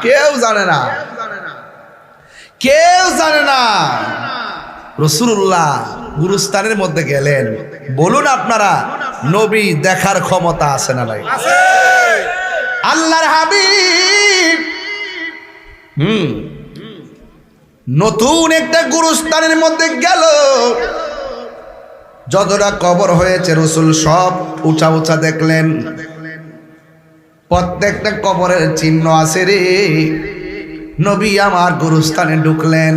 কেউ জানে না, কেউ জানে না। রাসূলুল্লাহ গুরুস্থানের মধ্যে গেলেন, বলুন আপনারা নবী দেখার ক্ষমতা আছে না নাই? আল্লাহর হাবিব নতুন একটা গুরুস্থানের মধ্যে গেল, যতটা কবর হয়েছে রসুল সব উঁচা উঁচা দেখলেন, প্রত্যেকটা কবরের চিহ্ন আছে রে। নবী আমার গুরুস্থানে ঢুকলেন।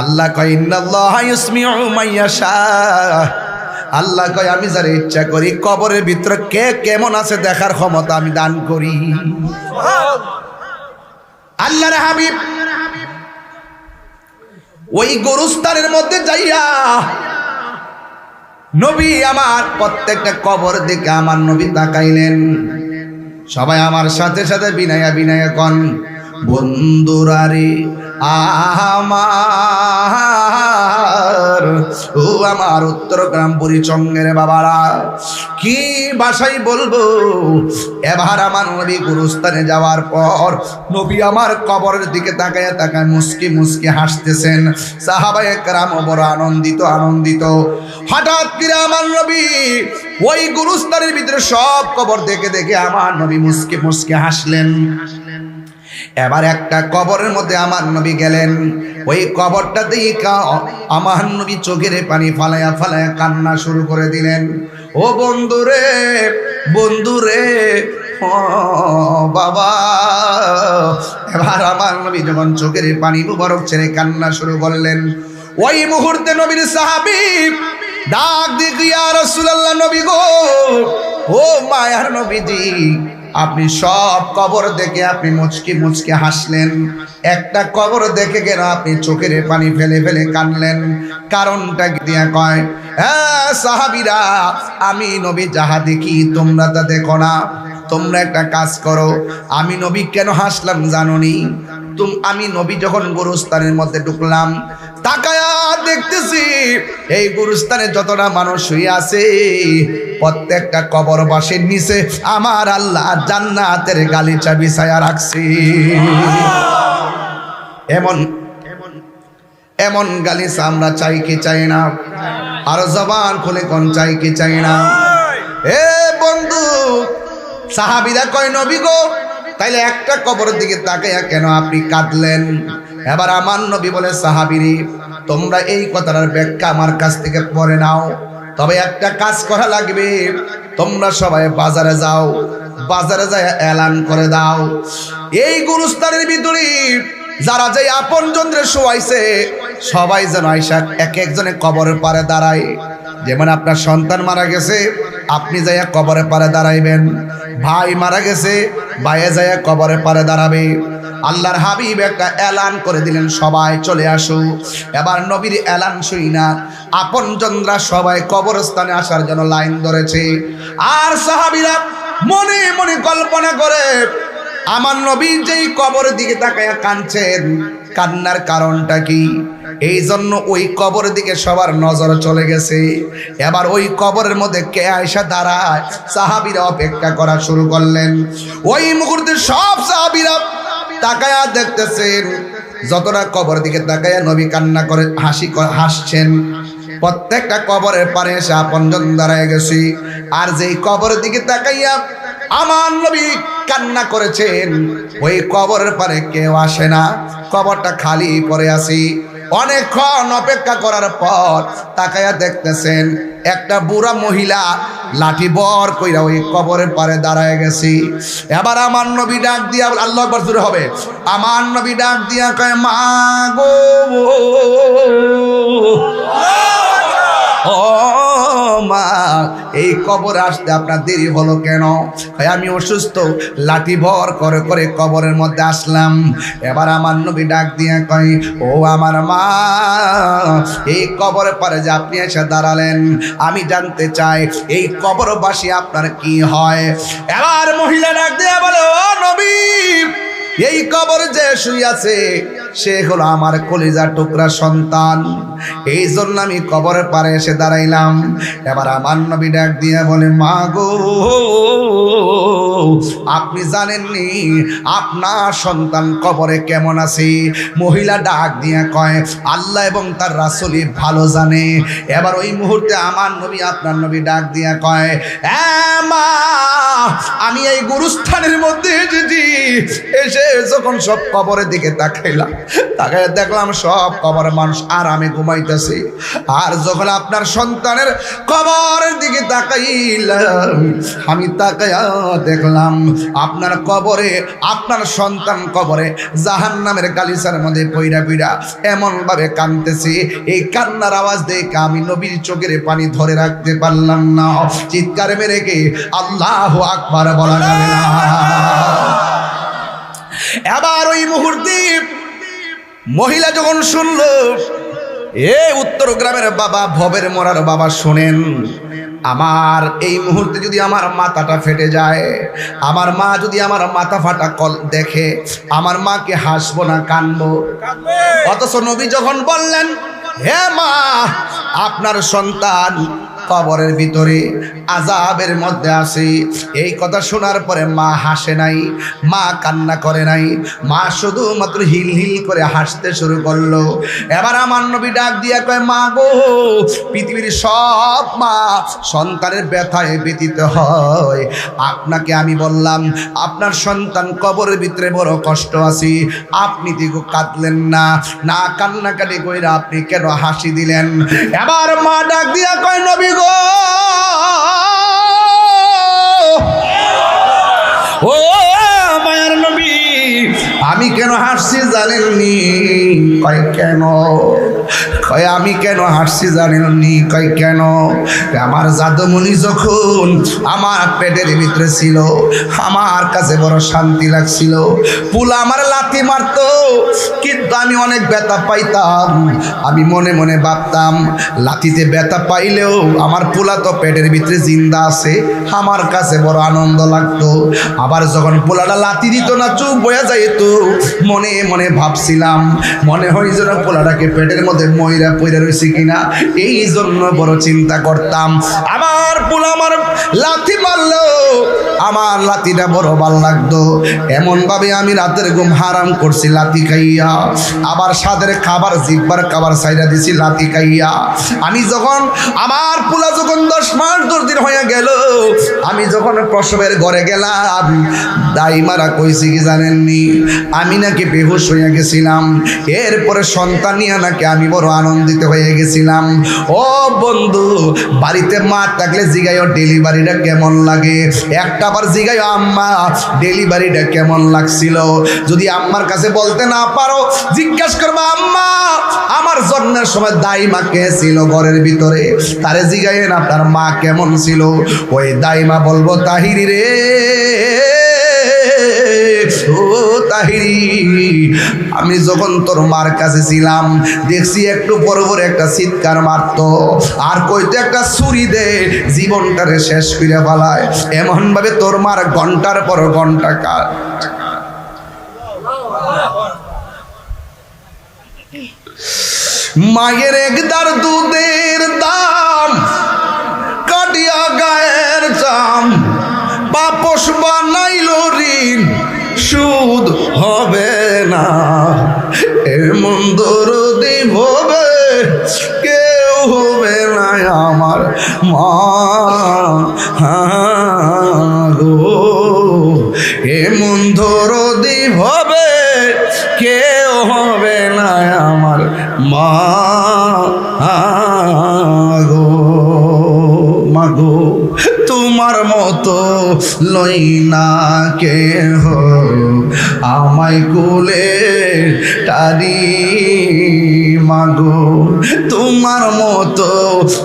আল্লাহ কয় ইন্নাল্লাহা ইউসমিউ মাইয়াশা, আল্লাহ কয় আমি যারা ইচ্ছা করি কবরের ভিতরে কে কেমন আছে দেখার ক্ষমতা আমি দান করি। আল্লাহর হাবিব ওই গুরুস্থানের মধ্যে যাইয়া নবী আমার প্রত্যেকটা কবর দিকে আমার নবী তাকাইলেন। সবাই আমার সাথে সাথে বিনায়া বিনায়া কন, বন্ধুরারে আমার, ও আমার উত্তরগ্রাম বুড়িচঙ্গের বাবারা, কি ভাষাই বলবো। এবার আমার নবী গুরুস্থানে যাওয়ার পর নবী আমার কবরের দিকে তাকায় তাকায় মুস্কি মুস্কি হাসতেছেন। সাহাবায়ে কেরাম বড় আনন্দিত আনন্দিত। হঠাৎ করে আমার নবী ওই গুরুস্থানের ভিতরে সব কবর দেখে দেখে আমার নবী মুস্কি মুস্কি হাসলেন। এবার একটা কবরের মধ্যে আমার নবী গেলেন। ওই কবরটা দেখা আমার নবী চোখের পানি ফালায়া ফালায়া কান্না শুরু করে দিলেন। ও বন্ধুরে বন্ধুরে, ও বাবা। এবার আমার নবী যখন চোখের পানি মুবারক ছেড়ে কান্না শুরু করলেন, ওই মুহূর্তে নবীর সাহাবী ডাক দিয়ে ইয়া রাসূলুল্লাহ, নবী গো, ও মায়ার নবীজি, আপনি সব কবর দেখে আপনি মুচকি মুচকি হাসলেন, একটা কবর দেখে কেন আপনি চোখের পানি ফেলে ফেলে কাঁদলেন? কারণটা কি দিয়া কয়, হ্যাঁ সাহাবীরা, আমি নবী যাহা দেখি তোমরা তা দেখো না। তোমরা একটা কাজ করো, আমি নবী কেন হাসলাম জানোনি? আমি নবী যখন গুরুস্থানের মধ্যে ঢুকলাম, তাকায়া দেখতেছি এই গুরুস্থানে যতটা মানুষ শুয়ে আছে প্রত্যেকটা কবরবাসীর নিচে আমার আল্লাহ জান্নাতের গালিচা বিছায়া রাখছে। এমন এমন গালিচা আমরা চাই কি চাই না? আর জবান খুলে কোন চাই কি চাই না? এ বন্ধু, সাহাবীরা কয় নবী গো, তাইলে একটা কবরের দিকে তাকাইয়া কেন আপনি কাঁদলেন? এবার আমার নবী বলে, সাহাবীরে, তোমরা এই কথাটার ব্যাখ্যা আমার কাছ থেকে পড়ে নাও, তবে একটা কাজ করা লাগবে। তোমরা সবাই বাজারে যাও, বাজারে যায় এলান করে দাও, এই গুরুস্থানের ভিতরে যারা যে আপন জনরে শোয়াইছে সবাই যেন আইসা এক একজনে কবরের পারে দাঁড়ায়। যেমন আপনার সন্তান মারা গেছে, আপনি যাইয়া কবরের পারে দাঁড়াইবেন। ভাই মারা গেছে, ভাইয়ে যাইয়া কবরের পারে দাঁড়াবে। আল্লাহর হাবিব একটা এলান করে দিলেন, সবাই চলে আসো। এবার নবীর এলান শুই না আপনজনরা সবাই কবরস্থানে আসার জন্য লাইন ধরেছে। আর সাহাবীরা মনে মনে কল্পনা করে আমার নবী যেই কবরের দিকে তাকায়া কাঁদছেন, কান্নার কারণটা কি? এই জন্য ওই কবরের দিকে সবার নজর চলে গেছে। এবার ওই কবরের মধ্যে কে আয়সা দাঁড়ায়, সাহাবীরা অপেক্ষা করা শুরু করলেন। ওই মুহূর্তে সব সাহাবীরা তাকায়া দেখতেছেন, যতটা কবর দিকে তাকায়া নবী কান্না করে হাসছেন। প্রত্যেকটা কবরের পারে এসে আপনজন দাঁড়ায় গেছি। আর যেই কবরের দিকে তাকাইয়া আমার নবী কান্না করেছেন, ওই কবরের পারে কেউ আসে না, কবরটা খালি পড়ে আছি। অনেকক্ষণ অপেক্ষা করার পর তাকায়া দেখতেছেন একটা বুড়া মহিলা লাঠি বর কইরা ওই কবরের পারে দাঁড়ায় গেছি। এবার আমার নবী ডাক দিয়া, আল্লাহু আকবার জোরে হবে, আমার নবী ডাক দিয়া কয়, মা গো, ও মা, এই কবরে আসতে আপনার দেরি হলো কেন? আমি অসুস্থ, লাঠি ভর করে করে কবরের মধ্যে আসলাম। এবার আমার নবী ডাক দিয়ে কয়, ও আমার মা, এই কবরের পারে যে আপনি এসে দাঁড়ালেন, আমি জানতে চাই এই কবরবাসী আপনার কি হয়? এবার মহিলা ডাক দিয়ে বলে, ও নবী, এই কবরে যে শুয়ে আছে সে হলো আমার কলিজার টুকরা সন্তান, এই জন্য আমি কবরের পারে এসে দাঁড়াইলাম। এবার আমার নবী ডাক দিয়ে বলে, মা গো, আপনি জানেননি আপনার সন্তান কবরে কেমন আছে? মহিলা ডাক দিয়ে কয়, আল্লাহ এবং তার রাসূলই ভালো জানে। এবার ওই মুহূর্তে আমার নবী, আপনার নবী ডাক দিয়ে কয়, মা, আমি এই গুরুস্থানের মধ্যে এসেছি। এসে যখন সব কবরের দিকে তাকাইলাম, তাকায় দেখলাম সব কবর মানুষ আরামে ঘুমাইতেছে। আর যখন আপনার সন্তানের কবরের দিকে তাকাইলাম, আমি তাকায়া দেখলাম আপনার কবরে, আপনার সন্তান কবরে জাহান্নামের গালিচার মধ্যে পইড়া পইড়া এমন ভাবে কাঁদতেছে। এই কান্নার আওয়াজ দেখে আমি নবীর চোখের পানি ধরে রাখতে পারলাম না। চিৎকার মেরে কে আল্লাহু আকবার বলা যাবে না। এবার ওই মুহূর্তে মহিলা যখন শুনলো, এ উত্তর গ্রামের বাবা, ভবের মরার বাবা, শোনেন, আমার এই মুহূর্তে যদি আমার মাথাটা ফেটে যায়, আমার মা যদি আমার মাথা ফাটা কল দেখে, আমার মাকে হাসবো না কানবো? অথচ নবী যখন বললেন, হে মা, আপনার সন্তান কবরের ভিতরে আযাবের মধ্যে আছে, এই কথা শোনার পরে মা হাসে নাই, মা কান্না করে নাই, মা শুধুমাত্র হিল হিল করে হাসতে শুরু করলো। এবার আমার নবী ডাক দিয়া কয়, মা গো, পৃথিবীর সব মা সন্তানের ব্যথায় ব্যথিত হয়। আপনাকে আমি বললাম আপনার সন্তান কবরের ভিতরে বড় কষ্ট আছে, আপনি দিগো কাঁদলেন না, না কান্নাকাটি কইরা আপনি কেন হাসি দিলেন? এবার মা ডাক দিয়া কয়, নবী গো, ও মায়ার নবী, আমি কেন হাসছি জানেননি? কয় কেন? কয় আমি কেন হাসছি জানেননি? কয় কেন? আমার জাদুমণি যখন আমার পেটের ভিতরে ছিল, আমার কাছে বড় শান্তি লাগছিল। পুলা আমার লাথি মারতো, কিন্তু আমি অনেক ব্যথা পাইতাম। আমি মনে মনে ভাবতাম, লাথিতে ব্যথা পাইলেও আমার পুলা তো পেটের ভিতরে জিন্দা আছে, আমার কাছে বড় আনন্দ লাগতো। আবার যখন পোলাটা লাথি দিত না, চুপ বয়া যাইত, মনে মনে ভাবছিলাম, মনে হয় যেন পোলাটাকে পেটের মধ্যে ময়রা পয়রা রয়েছে কিনা, এই জন্য বড় চিন্তা করতাম। আমার পোলা আমার লাথি মারলো, আমার লাথিটা বড় ভালো লাগতো। এমন ভাবে আমি রাতের ঘুম হারাম করছি লাথি খাইয়া, আবার সাদের খাবার জিব্বার খাবার সাইডা দিছি লাথি খাইয়া। আমি যখন আমার পোলা যখন 10 মাস 10 দিন হয়ে গেল, আমি যখন প্রসবের ঘরে গেলাম, দাইমারা কইছি কি জানেননি? আমি নাকি বেহুশ হয়ে গেছিলাম। এরপরে সন্তান নিয়ে নাকি আমি বড় আনন্দিত হয়ে গেছিলাম। ও বন্ধু, বাড়িতে মা থাকলে জিগাইও ডেলিভারিটা কেমন লাগে, একটা বার জিগাইও আম্মা ডেলিভারিটা কেমন লাগছিল। যদি আম্মার কাছে বলতে না পারো, জিজ্ঞাসা করবা, আম্মা আমার জন্মের সময় দাইমা কে ছিল ঘরের ভিতরে, তারে জিগাইয়েন আপনার মা কেমন ছিল। ওই দাইমা বলবো, তাহিরি রে, ও তাহিরি, আমি যখন তোর মার কাছে ছিলাম, দেখছি একটু পর পর একটা চিৎকার মারতো, আর কইতো একটা ছুরি দে, জীবনটারে শেষ করে ফেলায়। এমন ভাবে তোর মার ঘন্টার পর ঘন্টা কাট। মায়ের একদার দুধের দাম কাটিয়া গায়ের চাম, বাপস বানাইল ঋণ সুদ হবে না। এমন দরদি হবে কেউ হবে না আমার মা গো, এমন দরদি হবে কেউ হবে না আমার মা গো। মাগো তোমার মতো লই না কেহ আমায় কোলে টানি, মাগো তোমার মতো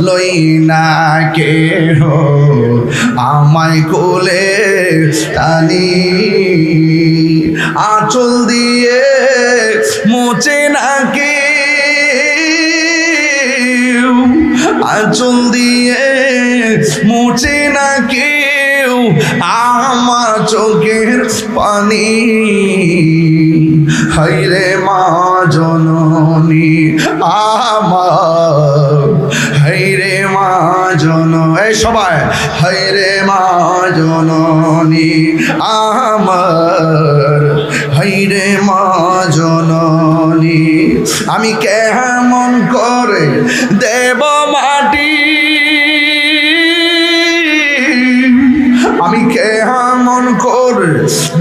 লই না কেহ আমায় কোলে টানি। আঁচল দিয়ে মোচে নাকি, আঁচল দিয়ে মুছে না কেউ আমার চোখের পানি। হায়রে মা জননী আমার, হায়রে মা জননী, সবাই হায়রে মা জননী আমার, হায়রে মা জননী। আমি কেমন করে দেব মাটি, আমি এমন করে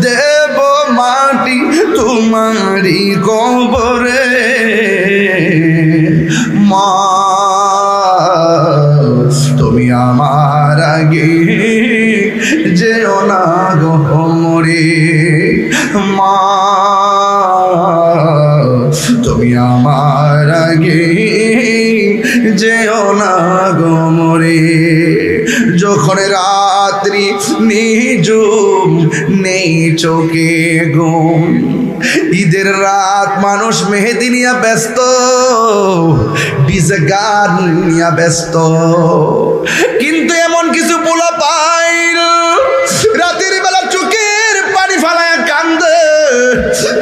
দেব মাটি তোমারি কবরে মা তুমি আমার আগে যেও না গো মরে মা তুমি আমার আগে যেও না গো মরে যখন রাত্রি নিজুম নেই চোখে ঘুম ঈদের রাত মানুষ মেহেদি নিয়ে ব্যস্ত ডিজে গান নিয়ে ব্যস্ত কিন্তু এমন কিছু পোলা পাইল রাতের বেলা চোখের পানি ফালায় কান্দে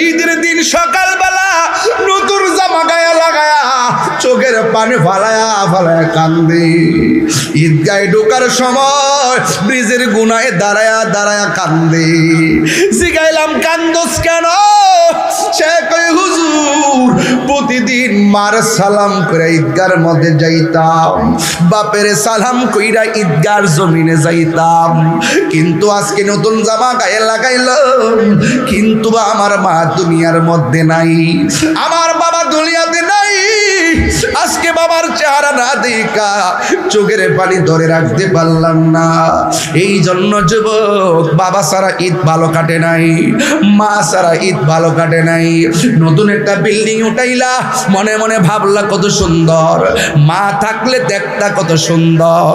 ঈদের দিন সকালবেলা নতুন জামা গায়ে লাগায়া চোখের পানি ফালায়া ফালায়া কান্দে ঈদগায় ঢোকার সময় ব্রিজের গুনায় দাঁড়ায়া দাঁড়ায়া কান্দে জিগাইলাম কান্দোস কেন সে কই হুজুর প্রতিদিন মার সালাম করে ঈদগার মধ্যে যাইতাম বাপের সালাম কইরা ঈদগার জমিনে যাইতাম কিন্তু আজকে নতুন জামা গায়ে লাগাইলাম কিন্তু আমার মা দুনিয়ার মধ্যে নাই আমার বাবা দুনিয়াতে নাই আজকে বাবার চেহারা না দেখা চোখের পানি ধরে রাখতে পারলাম না এই জন্য যুবক বাবা সারা ঈদ ভালো কাটে নাই মা সারা ঈদ ভালো কাটে নাই নতুন একটা বিল্ডিং উঠাইলা মনে মনে ভাবলা কত সুন্দর মা থাকলে দেখতা কত সুন্দর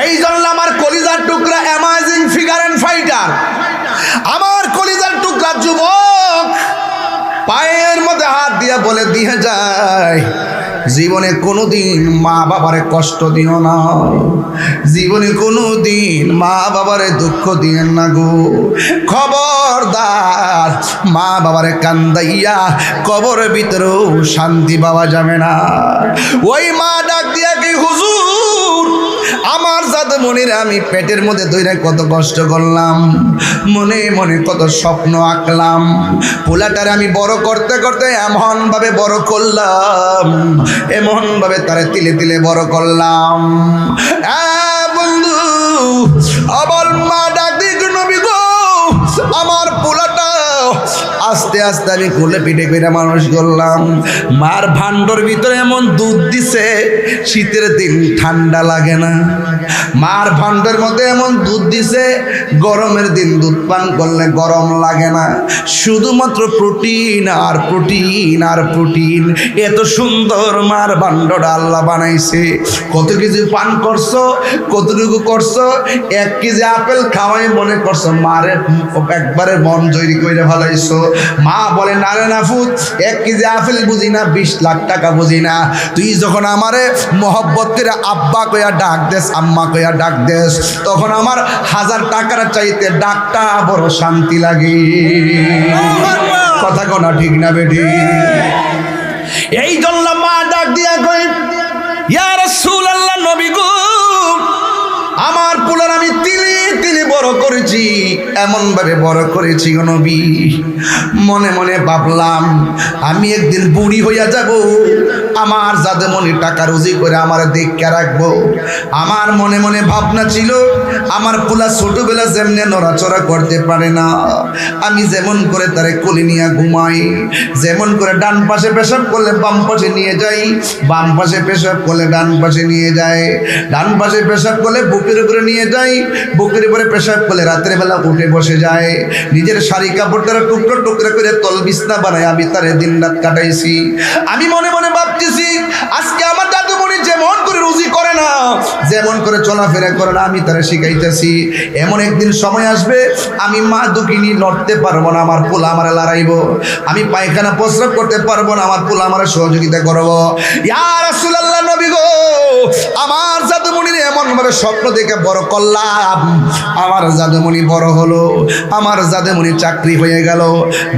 এই জন্য আমার কলিজার টুকরা অ্যামাজিং ফিগার এন্ড ফাইটার আমার কলিজার টুকরা যুবক পায়ের মধ্যে হাত দিয়া বলে দিয়ে যায় জীবনে কোনোদিন মা বাবারে কষ্ট দিও না জীবনে কোনোদিন মা বাবারে দুঃখ দিয়েন না গো খবরদার মা বাবারে কান্দাইয়া কবরের ভিতরেও শান্তি পাওয়া যাবে না ওই মা ডাক দিয়া কি হুজুর আমার জাদুমণির আমি পেটের মধ্যে ধরে কত কষ্ট করলাম মনে মনে কত স্বপ্ন আঁকলাম পোলাটারে আমি বড় করতে করতে এমন ভাবে বড় করলাম এমন ভাবে তারে তিলে তিলে বড় করলাম বন্ধু আবার মা ডাক দিয়ে নবী গো আমার পোলাটা আস্তে আস্তে আমি কোলে পিঠে করে মানুষ করলাম মার ভান্ডর ভিতরে এমন দুধ দিছে শীতের দিন ঠান্ডা লাগে না মার ভান্ডের মধ্যে এমন দুধ দিছে গরমের দিন দুধ পান করলে গরম লাগে না শুধুমাত্র প্রোটিন আর প্রোটিন আর প্রোটিন এত সুন্দর মার ভান্ডটা আল্লাহ বানাইছে কত কিছু পান করছো কতটুকু করছো 1 কেজি আপেল খাওয়াই মনে করছো মারে একবারে মন জয়ী করে ভালাইছো মা বলে না রে নাফুত 1 কেজি আপেল বুঝি না 20 লাখ টাকা বুঝি না তুই যখন আমারে মহব্বত করে আব্বা কইয়া ডাক দেস আম্মা কইয়া ডাক দেস তখন আমার 1000 টাকার চাইতে ডাকটা বড় শান্তি লাগে কথা কোনা ঠিক না বেটি এই জন্য মা ডাক দিয়া কই ইয়া রাসূলুল্লাহ নবী গো আমার পুলার আমি তিলে তিলে বড় করেছি এমন ভাবে বড় করেছি গো নবী মনে মনে ভাবলাম আমি একদিন বুড়ি হইয়া যাব আমার জাদুমণি টাকা রুজি করে আমার দেখে রাখবো আমার মনে মনে ভাবনা ছিল আমার পুলা ছোটবেলা যেমনে নড়াচড়া করতে পারে না আমি যেমন করে তারে কোলে নিয়ে ঘুমাই যেমন করে ডান পাশে পেশাব করলে বাম পাশে নিয়ে যাই বাম পাশে পেশাব করলে ডান পাশে নিয়ে যায় ডান পাশে পেশাব করলে বুকের উপরে নিয়ে যাই বুকের উপরে পেশাব করলে রাতের বেলা উঠে বসে যায় নিজের শাড়ি কাপড় তারা টুকরো টুকরো করে তল বিছনা বানায় আমি তারে দিন রাত কাটাইছি আমি মনে মনে ভাবতেছি আজকে আমার দাদুমণি যেমন করে রুজি করে না যেমন করে চলাফেরা করে না আমি তারে শিখাইতেছি এমন একদিন সময় আসবে আমি মা দুঃখিনী লড়তে পারবো না আমার পোলা আমার লড়াইব আমি পায়খানা প্রস্রাব করতে পারবো না আমার পোলা আমার সহযোগিতা করবো ইয়া রাসূলুল্লাহ নবী গো আমার জাদুমণির এমন ভাবে স্বপ্ন দেখে বড় করলাম আমার জাদুমণি বড় হলো আমার জাদুমণি চাকরি হয়ে গেল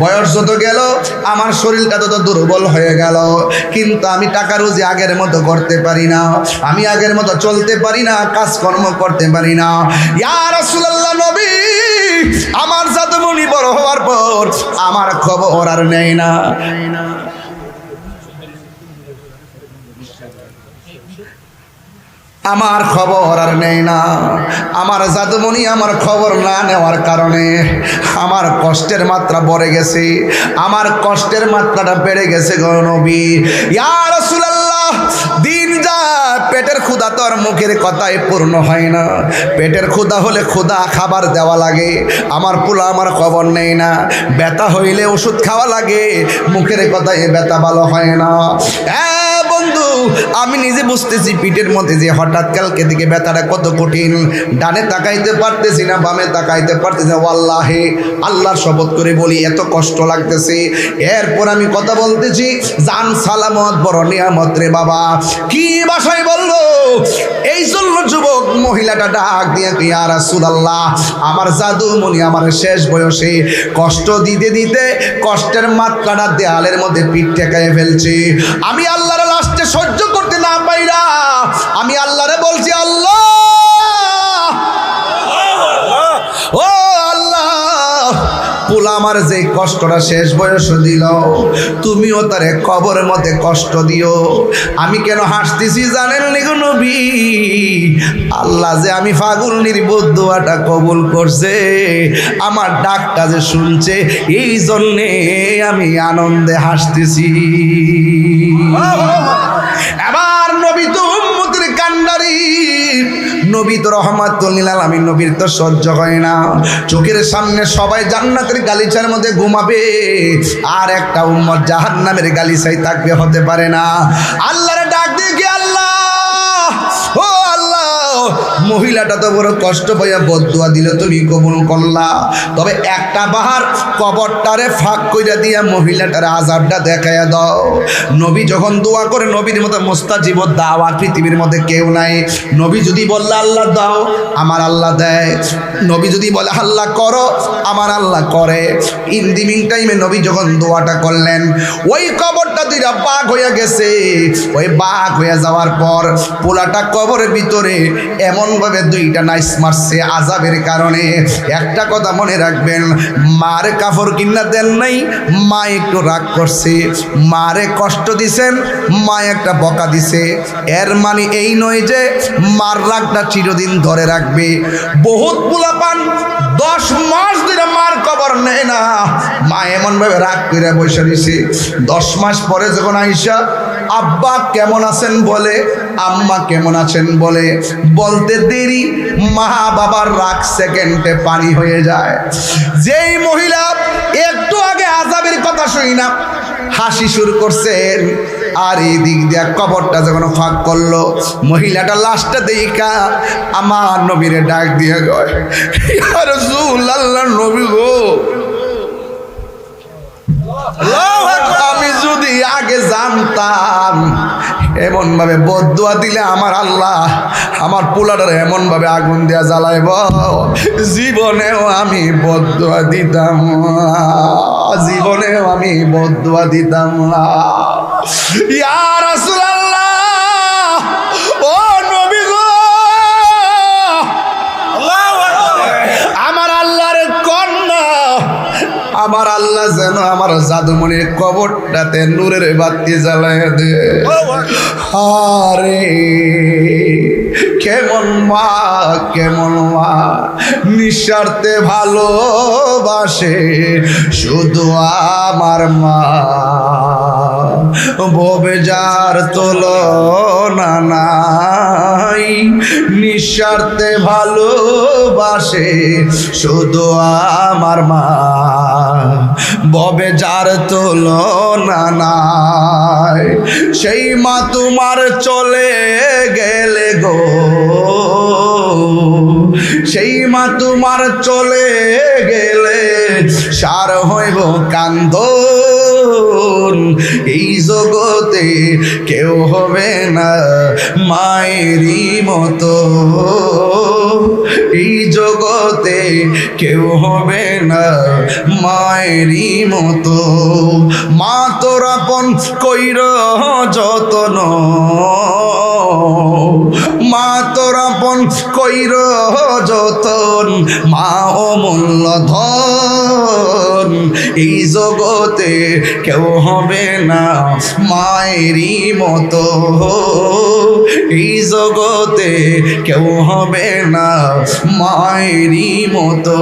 বয়স যত গেল আমার শরীরটা তত দুর্বল হয়ে গেল কিন্তু আমি টাকা রুজি আগের মতো করতে পারি না আমি আগের মতো চলতে পারি না কাজকর্ম করতে পারি না ইয়া রাসূলুল্লাহ নবী আমার জাদুমণি বড় হওয়ার পর আমার খবর আর নেই না না। 「আমার খবর আর নেই না। আমার জাদুমণি আমার খবর না নেওয়ার কারণে আমার কষ্টের মাত্রা বেড়ে গেছে, আমার কষ্টের মাত্রাটা বেড়ে গেছে গো নবী। ইয়া রাসূলুল্লাহ, দিন যায় পেটের ক্ষুধা তো আর মুখের কথায় পূর্ণ হয় না। পেটের ক্ষুধা হলে ক্ষুধা খাবার দেওয়া লাগে, আমার পোলা আমার খবর নেই না। ব্যথা হইলে ওষুধ খাওয়া লাগে, মুখের কথায় ব্যথা ভালো হয় না। বন্ধু, আমি নিজে বুঝতেছি পিঠের মধ্যে যে হঠাৎ কালকে দিকে ব্যথাটা কত কঠিন। ডানে তাকাইতে পারতেছি না, বামে তাকাইতে পারতেছি না। ওয়াল্লাহি, আল্লাহর শপথ করে বলি, এত কষ্ট লাগতেছে। এরপর আমি কথা বলতেছি, জান সালামত বড় নিয়ামত রে বাবা। কি ভাষায় বললো, এই জন্য যুবক মহিলাটা ডাক দিয়ে, ইয়া রাসূলুল্লাহ, আমার জাদুমণি আমার শেষ বয়সে কষ্ট দিতে দিতে কষ্টের মাত্রাটা দেয়ালের মধ্যে পিঠ ঠেকায় ফেলছে। আমি আল্লাহর লাস্টে সহ্য করতে না পাইরা আমি আল্লাহরে বলছি, আল্লাহ, ও আল্লাহ, পোলা আমার যে কষ্টটা শেষ বয়স দিল, তুমিও তারে কবরের মধ্যে কষ্ট দিও। আমি কেন হাসতেছি জানেন নি গো নবী? আল্লাহ যে আমি ফাগুলনির বদুয়াটা কবুল করছে, আমার ডাকটা যে শুনছে, এই জন্যে আমি আনন্দে হাসতেছি। এবার নবী তো উম্মতের কান্ডারি, নবী তো রহমাতুল লিল আলামিন, নবীর তো সহ্য হয় না। চোখের সামনে সবাই জান্নাতের গালিচার মধ্যে ঘুমাবে, আর একটা উম্মত জাহান্নামের গালিচায় থাকবে, হতে পারে না। আল্লাহরে ডাক দিয়ে কি, আল্লাহ, ও আল্লাহ, মহিলাটা তো বড় কষ্ট পাইয়া বদদুয়া দিল, তুমি কবুল করলা। তবে একটা বাহার কবরটারে ফাঁক কইরা দিয়া মহিলাটারে আযাবটা দেখাইয়া দাও। নবী যখন দোয়া করে, নবীর মতো মুস্তাজিব দাওয়া পৃথিবীর মধ্যে কেউ নাই। নবী যদি বললে আল্লাহ দাও, আমার আল্লাহ দেয়। নবী যদি বলে আল্লাহ করো, আমার আল্লাহ করে। ইন দি মিন টাইমে নবী যখন দোয়াটা করলেন, ওই কবরটা দুইটা বাঘ হইয়া গেছে। ওই বাঘ হইয়া যাওয়ার পর পোলাটা কবরের ভিতরে এমনভাবে দুইটা নাইস মারছে আযাবের কারণে। একটা কথা মনে রাখবেন, মারে কাপড় কিনা দেন নাই, মা একটু রাগ করছে, মারে কষ্ট দিছেন, মা একটা বকা দিছে। এর মানে এই নয় যে মার রাগটা চিরদিন ধরে রাখবে। বহুত পোলাপান 10 মাস ধরে মার খবর নেয় না, মা এমনভাবে রাগ করে বসে দিছে। 10 মাস পরে যখন আইসা আব্বা কেমন আছেন বলে, আম্মা কেমন আছেন বলে, বলতে দেরি, মা বাবার রাগ সেকেন্ডে পানি হয়ে যায়। যেই মহিলা একটু আগে আযাবের কথা শুনি না হাসি শুরু করছেন, আর এই দিক দিয়া কবরটা যখন ফাঁক করলো, মহিলাটা লাশটা দেখা আমার নবীরে ডাক দিয়ে গয়, ইয়া রাসূলুল্লাহ, নবী গো, আমি যদি আগে জানতাম এমন ভাবে বদদুয়া দিলে আমার আল্লাহ আমার পোলাটারে এমন ভাবে আগুন দেয়া জ্বালাইব, জীবনেও আমি বদদুয়া দিতাম না, জীবনেও আমি বদদুয়া দিতাম না। ইয়া রাসূলুল্লাহ, ও নবী গো, আমার আল্লাহর কন্যা, আমার আল্লাহ যেন আমার জাদুমণির কবরটাতে নূরের বাতি জ্বালায় দে। আরে কেমন মা, কেমন মা, নিঃস্বার্থে ভালোবাসে শুধু আমার মা, ভবে যার তুলনা নাই, নিঃস্বার্থে ভালোবাসে শুধু আমার মা, ভবে যার তুলনা নাই। সেই মা তোমার চলে গেলে গো, সেই মা তোমার চলে গেলে সার হইব কান্দন, এই জগতে কেউ হবে না মায়েরই মতো, এই জগতে কেউ হবে না মায়েরই মতো। মা তোর আপন কইর যতন, মা তোর আপন কইর যতন, মা অমূল্য ধন, এই জগতে কেউ হবে না মায়েরই মতো, এই জগতে কেউ হবে না মায়েরই মতো।